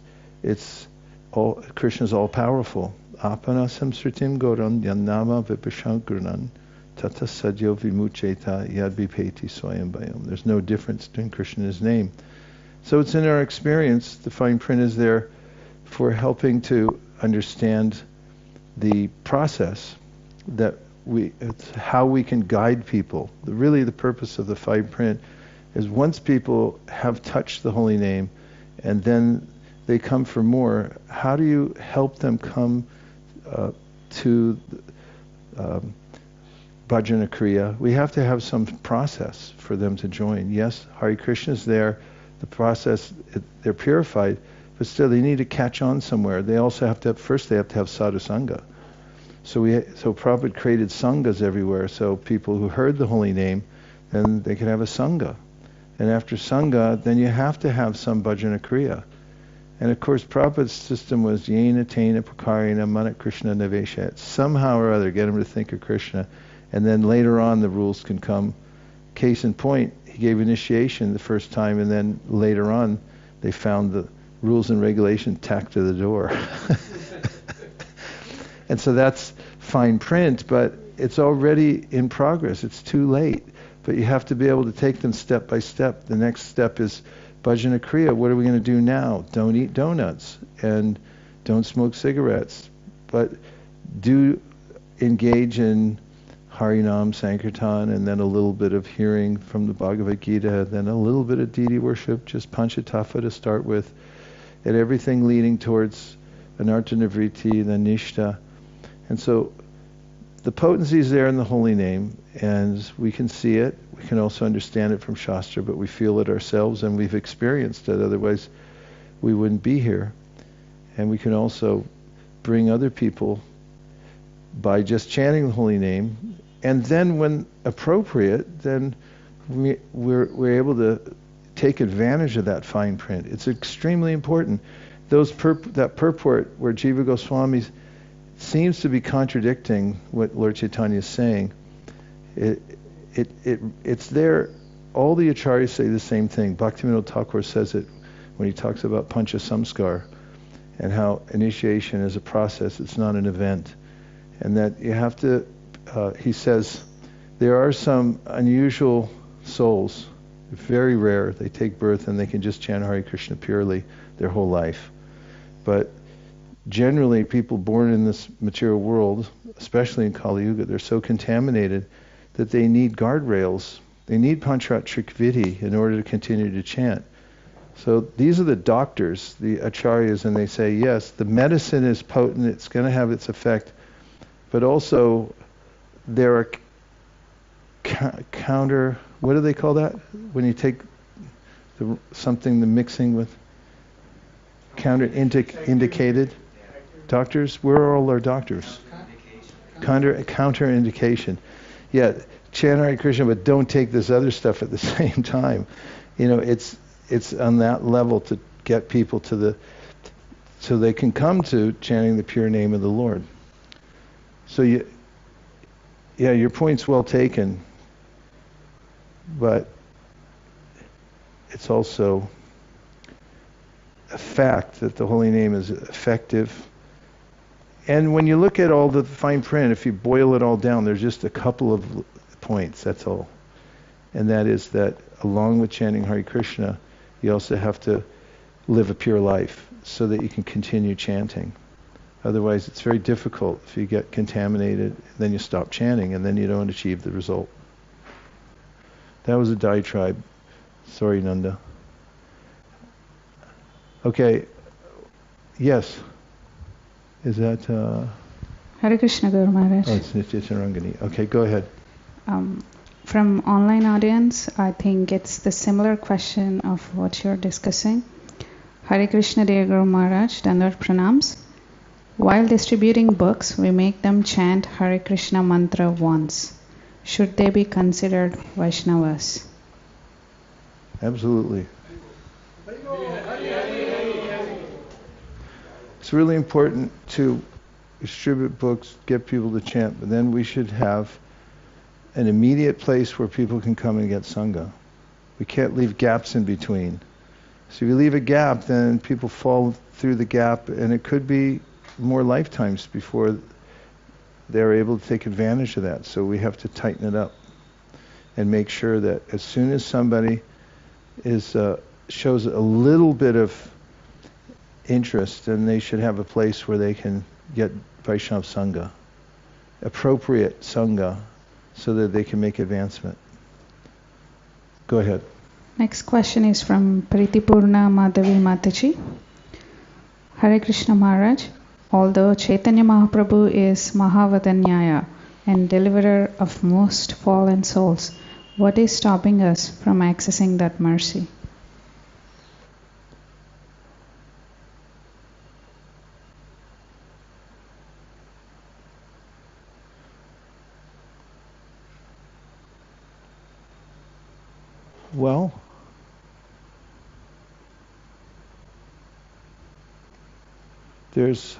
Krishna's all powerful. Apana samsritim goram yannama vipashankrunan tata sadyo vimucheta yad vipeti swayam bayam. There's no difference between Krishna and his name. So it's in our experience, the fine print is there for helping to understand the process that it's how we can guide people. Really the purpose of the fine print is once people have touched the holy name and then they come for more, how do you help them come to bhajana kriya? We have to have some process for them to join. Yes, Hare Krishna's there, the process, they're purified, but still they need to catch on somewhere. They also have to have sadhu sangha. So Prabhupada created sanghas everywhere, so people who heard the holy name, then they could have a sangha. And after sangha, then you have to have some bhajana kriya. And of course, Prabhupada's system was yena tena prakarina manat Krishna naveshat. Somehow or other, get them to think of Krishna. And then later on, the rules can come. Case in point, he gave initiation the first time, and then later on, they found the rules and regulation tacked to the door. And so that's fine print, but it's already in progress. It's too late. But you have to be able to take them step by step. The next step is bhajana kriya. What are we going to do now? Don't eat donuts and don't smoke cigarettes. But do engage in Harinam, Sankirtan, and then a little bit of hearing from the Bhagavad Gita, then a little bit of deity worship, just Panchatattva to start with, and everything leading towards Anartha Nivriti, then Nishta. And so the potency is there in the holy name, and we can see it. We can also understand it from Shastra, but we feel it ourselves, and we've experienced it. Otherwise, we wouldn't be here. And we can also bring other people by just chanting the holy name. And then when appropriate, then we're able to take advantage of that fine print. It's extremely important. That purport where Jiva Goswami seems to be contradicting what Lord Chaitanya is saying. It's there. All the acharyas say the same thing. Bhaktivinoda Thakur says it when he talks about Pancha Samskar and how initiation is a process, it's not an event. And that you have to, he says, there are some unusual souls, very rare, they take birth and they can just chant Hare Krishna purely their whole life. But generally, people born in this material world, especially in Kali Yuga, they're so contaminated that they need guardrails. They need Pancharatrik Vidhi in order to continue to chant. So these are the doctors, the acharyas, and they say, yes, the medicine is potent, it's going to have its effect, but also there are counter, what do they call that? When you take the mixing with counter-indicated doctors? Where are all our doctors? Counter-indication. Yeah, chant Hare Krishna, but don't take this other stuff at the same time. It's on that level to get people so they can come to chanting the pure name of the Lord. So your point's well taken, but it's also a fact that the holy name is effective. And when you look at all the fine print, if you boil it all down, there's just a couple of points, that's all. And that is that along with chanting Hare Krishna, you also have to live a pure life so that you can continue chanting. Otherwise, it's very difficult. If you get contaminated, then you stop chanting, and then you don't achieve the result. That was a diatribe. Sorry, Nanda. Okay. Yes. Is that... Hare Krishna, Guru Maharaj. Oh, it's Nitya Tarangani. Okay, go ahead. From online audience, I think it's the similar question of what you're discussing. Hare Krishna, dear Guru Maharaj, Dandar Pranams. While distributing books, we make them chant Hare Krishna mantra once. Should they be considered Vaishnavas? Absolutely. It's really important to distribute books, get people to chant, but then we should have an immediate place where people can come and get Sangha. We can't leave gaps in between. So if you leave a gap, then people fall through the gap, and it could be more lifetimes before they're able to take advantage of that. So we have to tighten it up and make sure that as soon as somebody shows a little bit of interest, then they should have a place where they can get Vaishnava Sangha, appropriate Sangha, so that they can make advancement. Go ahead. Next question is from Pritipurna Madhavi Mataji. Hare Krishna Maharaj, although Chaitanya Mahaprabhu is Mahavadanyaya and deliverer of most fallen souls, what is stopping us from accessing that mercy? Well, there's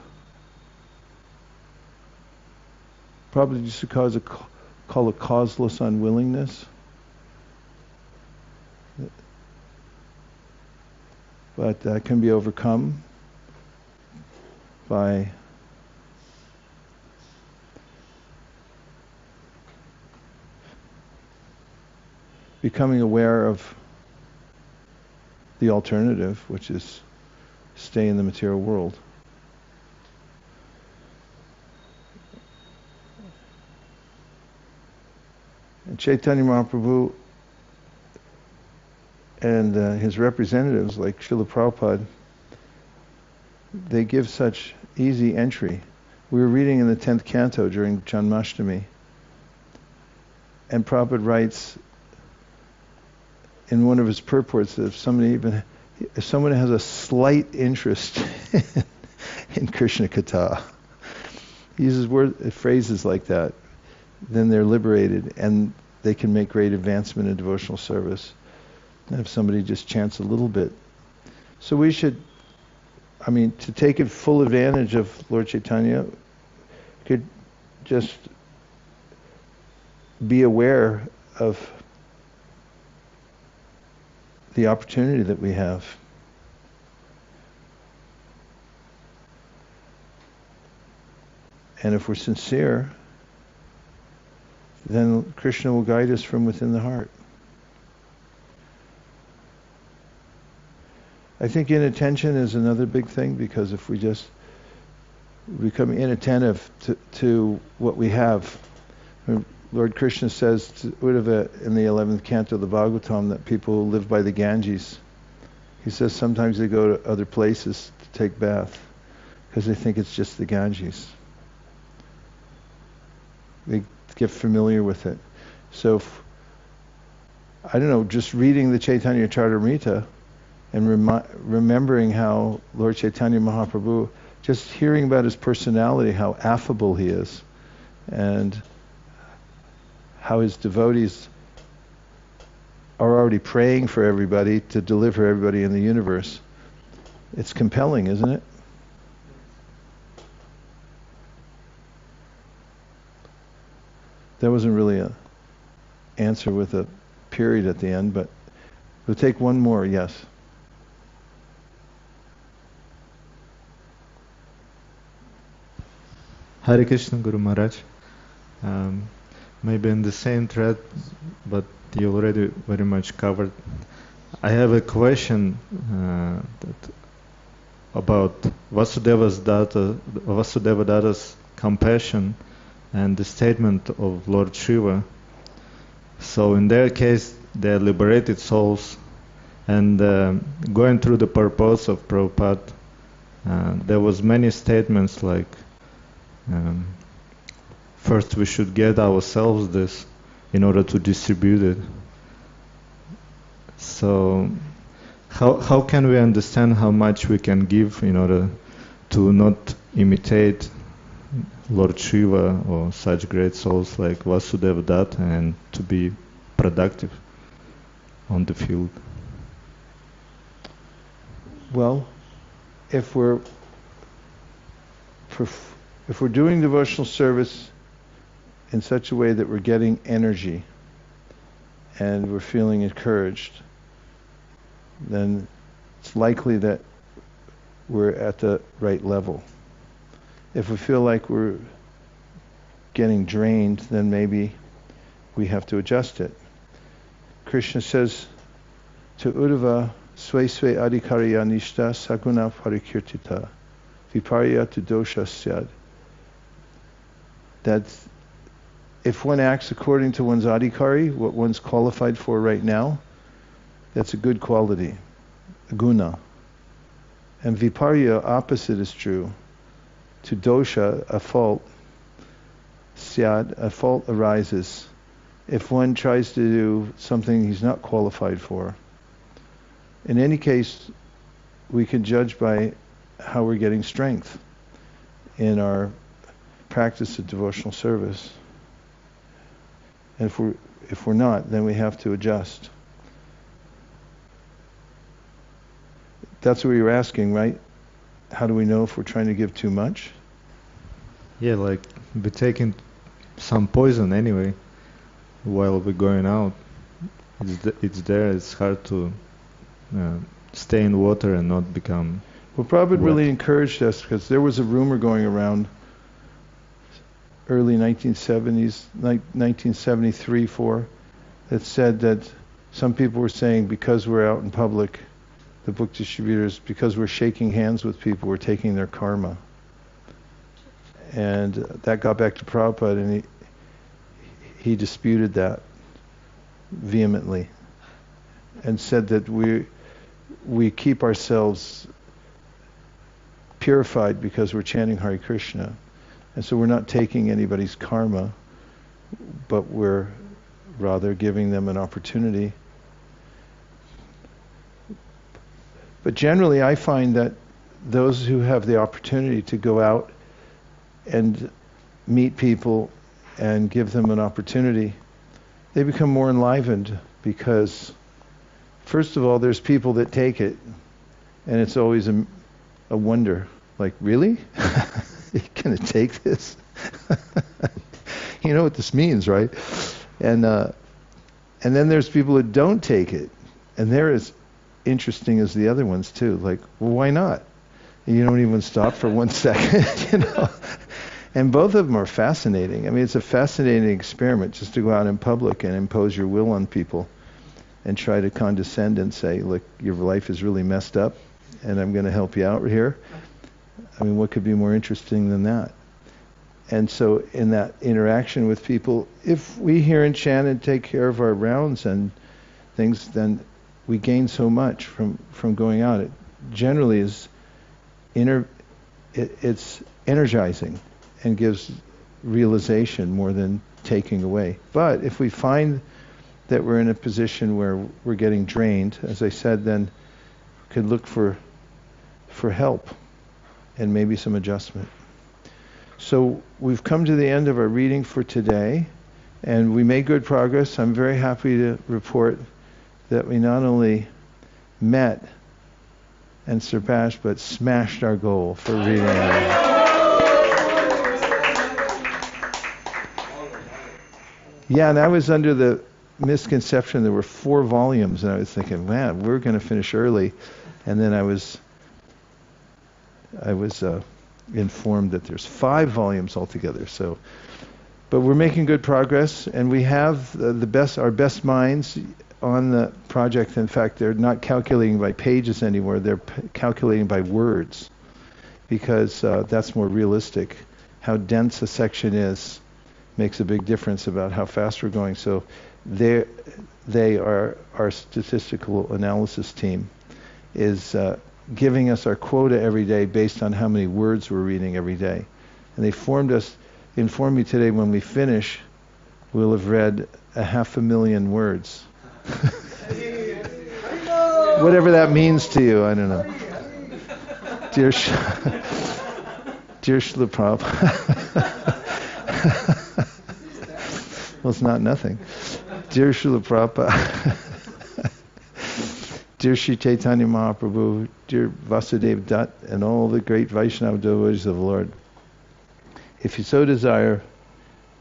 probably just call it causeless unwillingness. But that can be overcome by becoming aware of the alternative, which is stay in the material world. And Chaitanya Mahaprabhu and his representatives, like Srila Prabhupada, they give such easy entry. We were reading in the 10th canto during Janmashtami, and Prabhupada writes in one of his purports that if someone has a slight interest in Krishna Katha, he uses phrases like that, then they're liberated and they can make great advancement in devotional service. And if somebody just chants a little bit. So we should, to take full advantage of Lord Chaitanya, could just be aware of the opportunity that we have. And if we're sincere, then Krishna will guide us from within the heart. I think inattention is another big thing, because if we just become inattentive to what we have, Lord Krishna says to Uddhava in the 11th canto of the Bhagavatam that people who live by the Ganges, he says sometimes they go to other places to take bath because they think it's just the Ganges. They get familiar with it. So, just reading the Chaitanya Charitamrita and remembering how Lord Chaitanya Mahaprabhu, just hearing about his personality, how affable he is, and how his devotees are already praying for everybody to deliver everybody in the universe. It's compelling, isn't it? That wasn't really an answer with a period at the end, but we'll take one more, yes. Hare Krishna, Guru Maharaj. Maybe in the same thread, but you already very much covered. I have a question about Vasudeva Datta's compassion and the statement of Lord Shiva. So in their case, they are liberated souls, and going through the purpose of Prabhupada, there was many statements like first we should get ourselves this in order to distribute it. So how can we understand how much we can give in order to not imitate Lord Shiva or such great souls like Vasudeva Dutt, and to be productive on the field? Well, if we're doing devotional service in such a way that we're getting energy and we're feeling encouraged, then it's likely that we're at the right level. If we feel like we're getting drained, then maybe we have to adjust it. Krishna says to Uddhava, Sve sve adhikariya nishta saguna parikirtita viparya tu dosha syad. That if one acts according to one's adhikari, what one's qualified for right now, that's a good quality, a guna. And viparya, opposite is true. To dosha, a fault, syad, a fault arises if one tries to do something he's not qualified for. In any case, we can judge by how we're getting strength in our practice of devotional service. And if we're not, then we have to adjust. That's what you're asking, right? How do we know if we're trying to give too much? Yeah, like we're taking some poison anyway while we're going out. It's there, it's hard to stay in water and not become Well, Prabhupada wet. really encouraged us, because there was a rumor going around early 1970s, 1973-4, that said that some people were saying because we're out in public, the book distributors, because we're shaking hands with people, we're taking their karma. And that got back to Prabhupada, and he disputed that vehemently and said that we keep ourselves purified because we're chanting Hare Krishna. And so we're not taking anybody's karma, but we're rather giving them an opportunity. But generally I find that those who have the opportunity to go out and meet people and give them an opportunity, they become more enlivened, because first of all, there's people that take it, and it's always a wonder, like, really? You're going to take this? You know what this means, right? And then there's people that don't take it, and they're as interesting as the other ones too. Like, well, why not? And you don't even stop for 1 second, you know. And both of them are fascinating. I mean, it's a fascinating experiment just to go out in public and impose your will on people and try to condescend and say, look, your life is really messed up, and I'm going to help you out here. I mean, what could be more interesting than that? And so in that interaction with people, if we hear and chant and take care of our rounds and things, then we gain so much from going out. It generally is it's energizing and gives realization more than taking away. But if we find that we're in a position where we're getting drained, as I said, then we could look for help and maybe some adjustment. So we've come to the end of our reading for today, and we made good progress. I'm very happy to report that we not only met and surpassed, but smashed our goal for reading. Yeah, and I was under the misconception there were 4 volumes, and I was thinking, man, we're going to finish early. And then I was informed that there's 5 volumes altogether. So, but we're making good progress, and we have our best minds on the project. In fact, they're not calculating by pages anymore; they're calculating by words, because that's more realistic. How dense a section is makes a big difference about how fast we're going. So, they are our statistical analysis team is giving us our quota every day based on how many words we're reading every day. And they formed us inform you today when we finish, we'll have read 500,000 words. Whatever that means to you, I don't know. Dear Srila Prabhupada. Well, it's not nothing. Dear Srila Prabhupada. Dear Sri Chaitanya Mahaprabhu, dear Vasudeva Dutt, and all the great Vaishnava devotees of the Lord. If you so desire,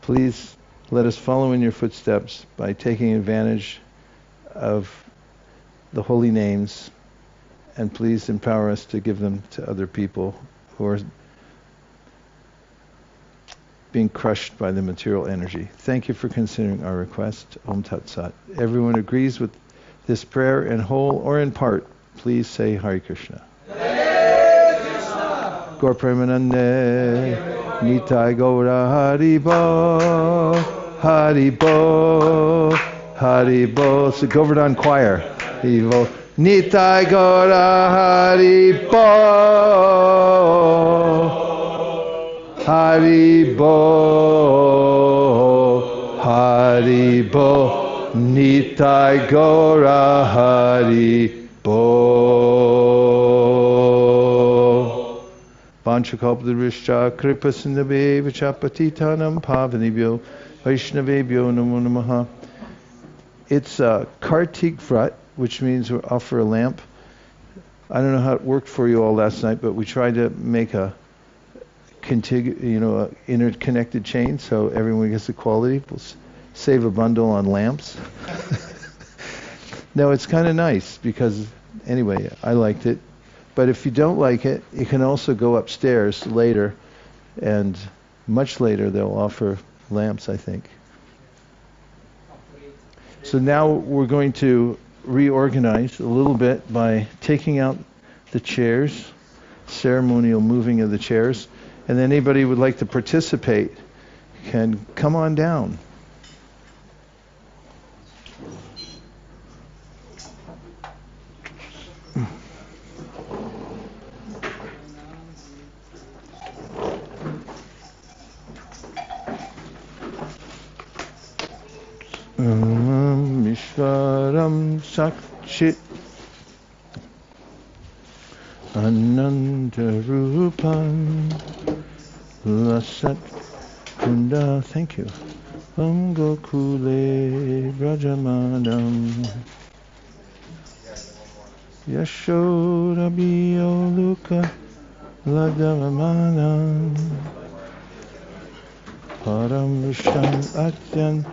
please let us follow in your footsteps by taking advantage of the holy names, and please empower us to give them to other people who are being crushed by the material energy. Thank you for considering our request. Om Tat Sat. Everyone agrees with this prayer in whole or in part, please say Hare Krishna. Hare Krishna. Gaur Premanande, Nitai Gaura Haribo, Haribo, Haribo. It's the Govardhan choir. Haribo. Nitai Gaura Haribo, Haribo, Haribo. Nitai Gaura Hari Bo. Vanchakalpadrishcha Kripasindabe Vichapatitanam Pavanibhyo Vaishnavebhyo Namo Namaha. It's Kartik Vrat, which means we offer a lamp. I don't know how it worked for you all last night, but we tried to make a interconnected chain so everyone gets the quality. We'll save a bundle on lamps. No, it's kind of nice because, anyway, I liked it. But if you don't like it, you can also go upstairs later, and much later they'll offer lamps, I think. So now we're going to reorganize a little bit by taking out the chairs, ceremonial moving of the chairs, and anybody who would like to participate can come on down. Ishvaram Sakchit Anantarupam Lasat Kunda. Thank you. Gokule Brajamanam Yashodabhiyo Luka Ladavamanam Param Visham Atyan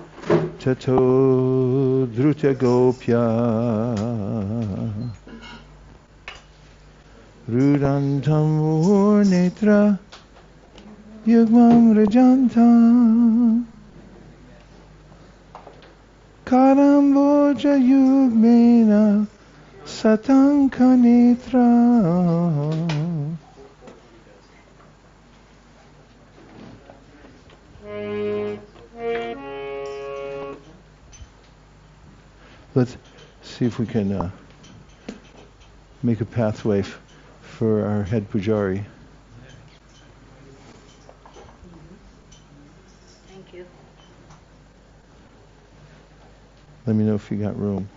Tato Dhruta Gopya Rudantam Urnetra Yugmam Rajantam Karam Voja Yugmena Satanka Netra. Let's see if we can make a pathway for our head pujari. Thank you. Let me know if you got room.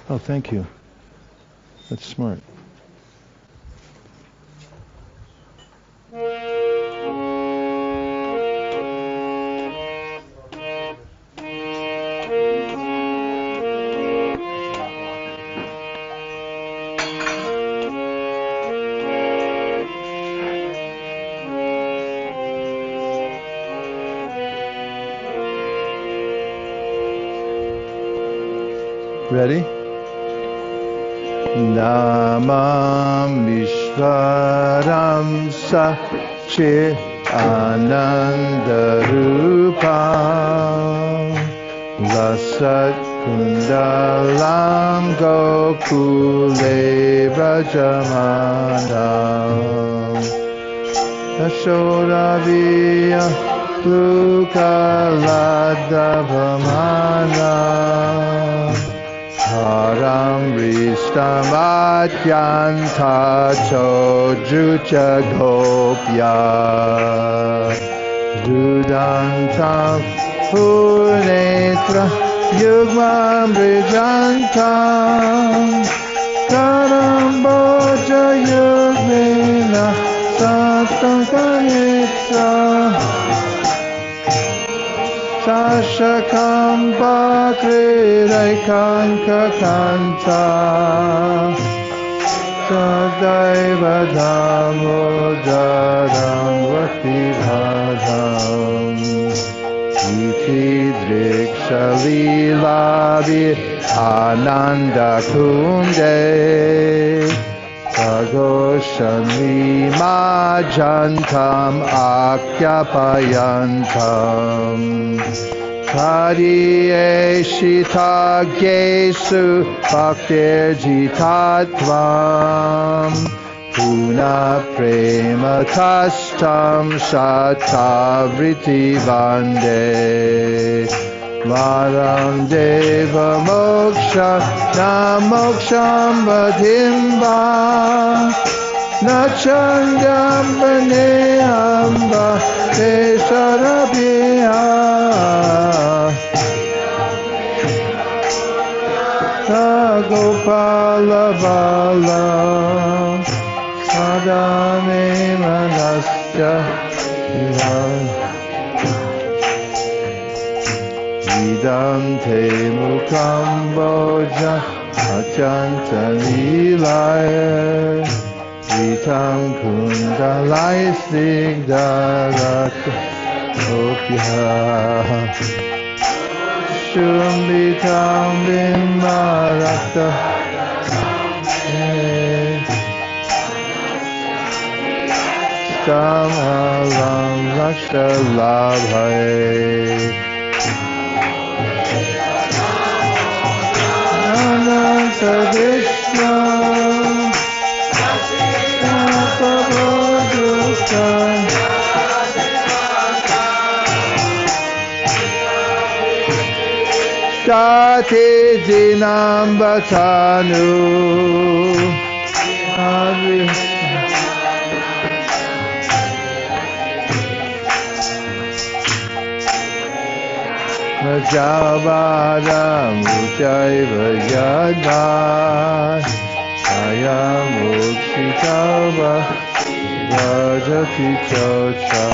Oh, thank you. That's smart. Ready? Namam Vishvaram Sachit Anandarupam Lasat Kundalam Gokule Brajamanam Yashodabhiya Luka Ladavamanam Haram Rishtam Atyanta Chodrucha Gopya Dudantam Punetra Yugmam Brijantam Karamboja Yugmina Satam Kanitra Sashakam Bakriraikanka Kanta Sadaiva Damodaram Vaktivadam Iti Drikshalilavi Ananda Kunde Sagoshami Majantam Akyapayantam Kariye Shita Gesu Bhaktir Jitatvam Puna Prema Tastam Shatavriti Vande Varam Deva Moksha Namoksham Vadhimba Nachandam Vanehamba Tesarabhiya Gopala Bala Sadane Manasya Idam Te Mukam Boja Achanta Nilaya Vitam Kundalai Sigdaraka Opya Shumbitam Bimbarakta Stamalam Lakshta Labhai Ananta Vishnu Sapabodhuka Shati Dinam Bhatanu Javada Mujaiva Yadva Ayam Ukshitava Rajati Chocha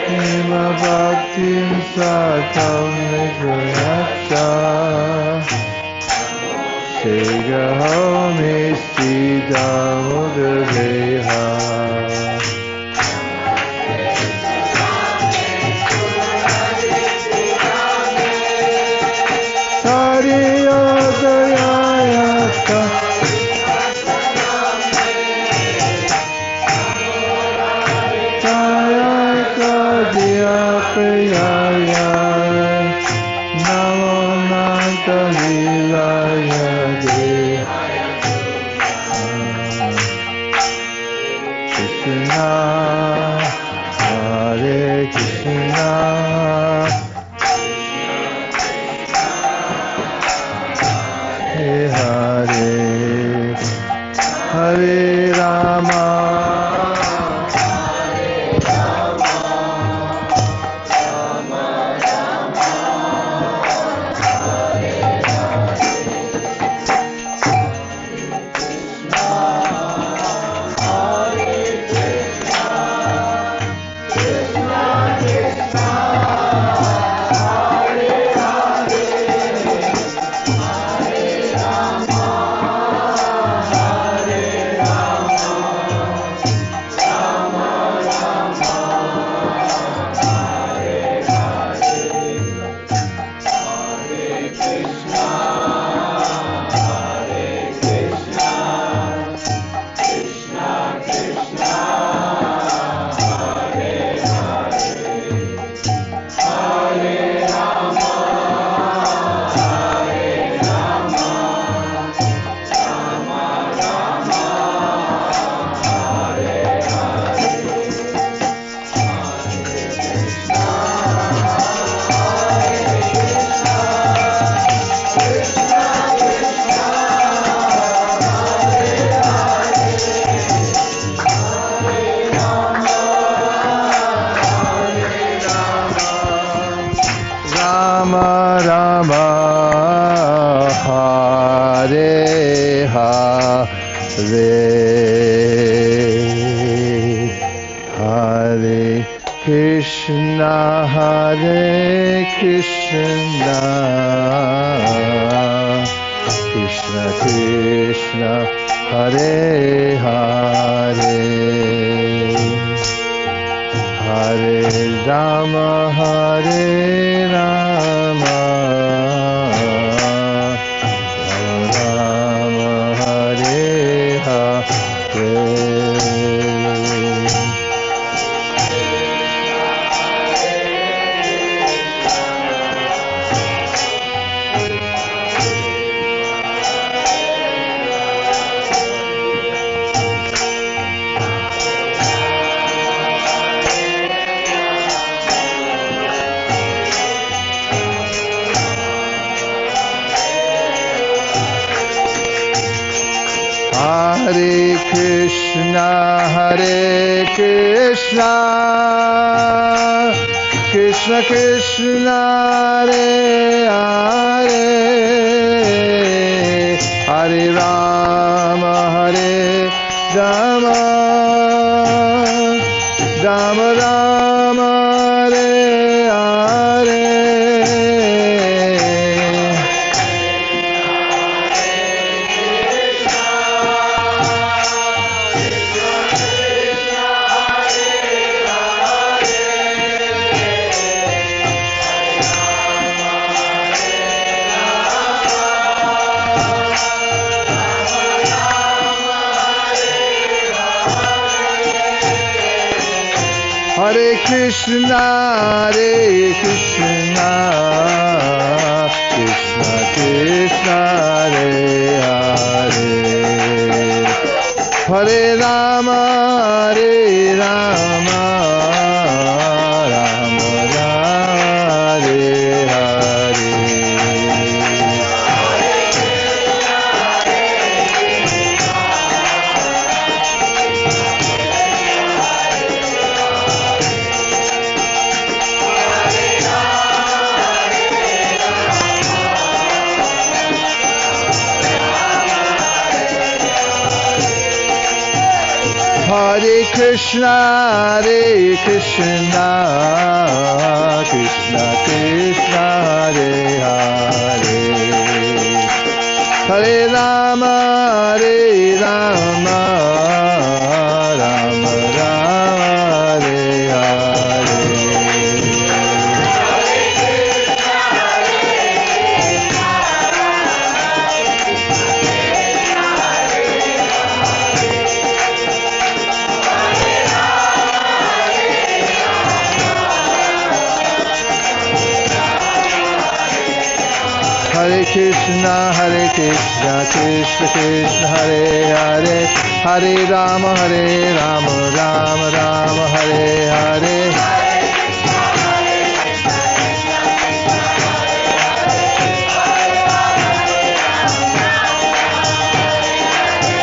Hima Bhaktim Satam Niguracha Shigahomi Stidam Udadeha Sariyodayayaka Sayaka Diyapriyaya Namo Nanta Lilaya Krishna Hare Krishna Hare Hare Rama Rama Rama Hare Hare Hare Krishna Krishna Krishna Hare Hare Hare Rama Hare Rama Rama Hare Hare Hare Krishna Krishna Krishna Hare Hare Hare Rama Rama Rama Rama Hare Hare Hare Krishna Krishna Krishna Hare Hare Hare Rama Rama Rama Hare Hare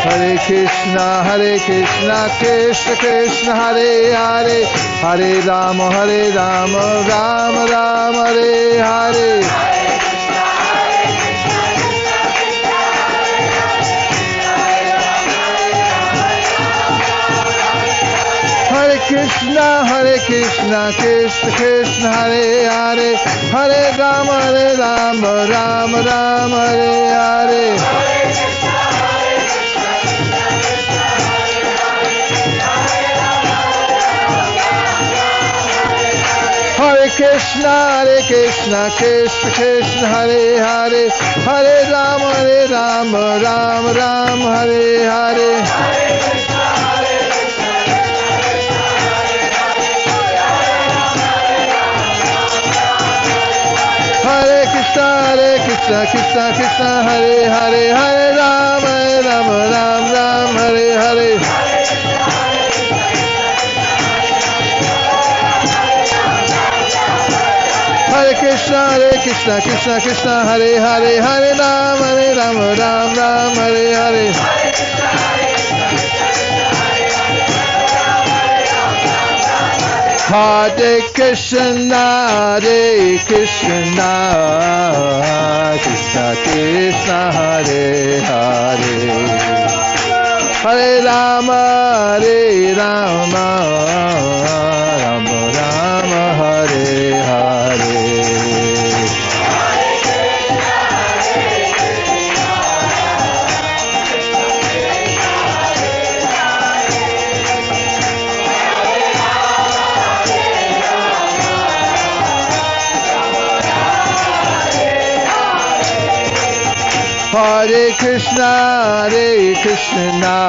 Hare Krishna Krishna Krishna Hare Hare Hare Rama Rama Rama Hare Hare Hare Krishna Krishna Krishna Hare Hare Hare Rama Rama Rama Hare Hare Hare Krishna Krishna Krishna Hare Hare Hare Rama Rama Rama Hare Hare Hare Krishna Krishna Krishna Hare Hare Hare Rama Rama Rama Hare Hare Hare Krishna Krishna Krishna Hare Hare Hare Rama Rama Rama Hare Hare Hare Krishna Krishna Hare Hare Hare Rama Rama Hare Hare Hare Krishna Krishna Hare Hare Hare Rama Rama Hare Hare Hare Krishna, Krishna Krishna, Hare Hare, Hare Rama, Rama Rama, Hare Hare. Hare Krishna,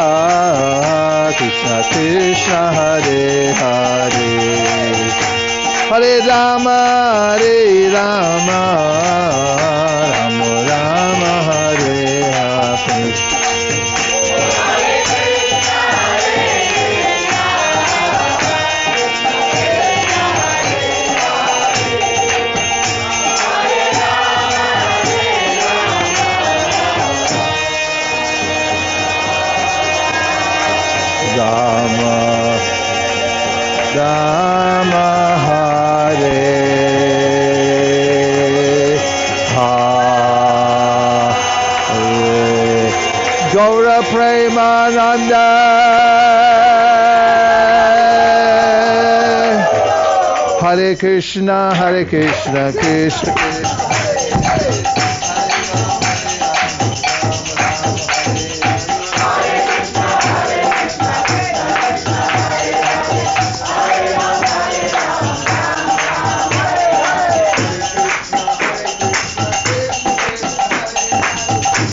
Krishna Krishna, Hare Hare, Hare Rama, Rama Rama, Hare Hare. Rama Hare Hare, Gaura Premananda, Hare Krishna, Krishna Krishna,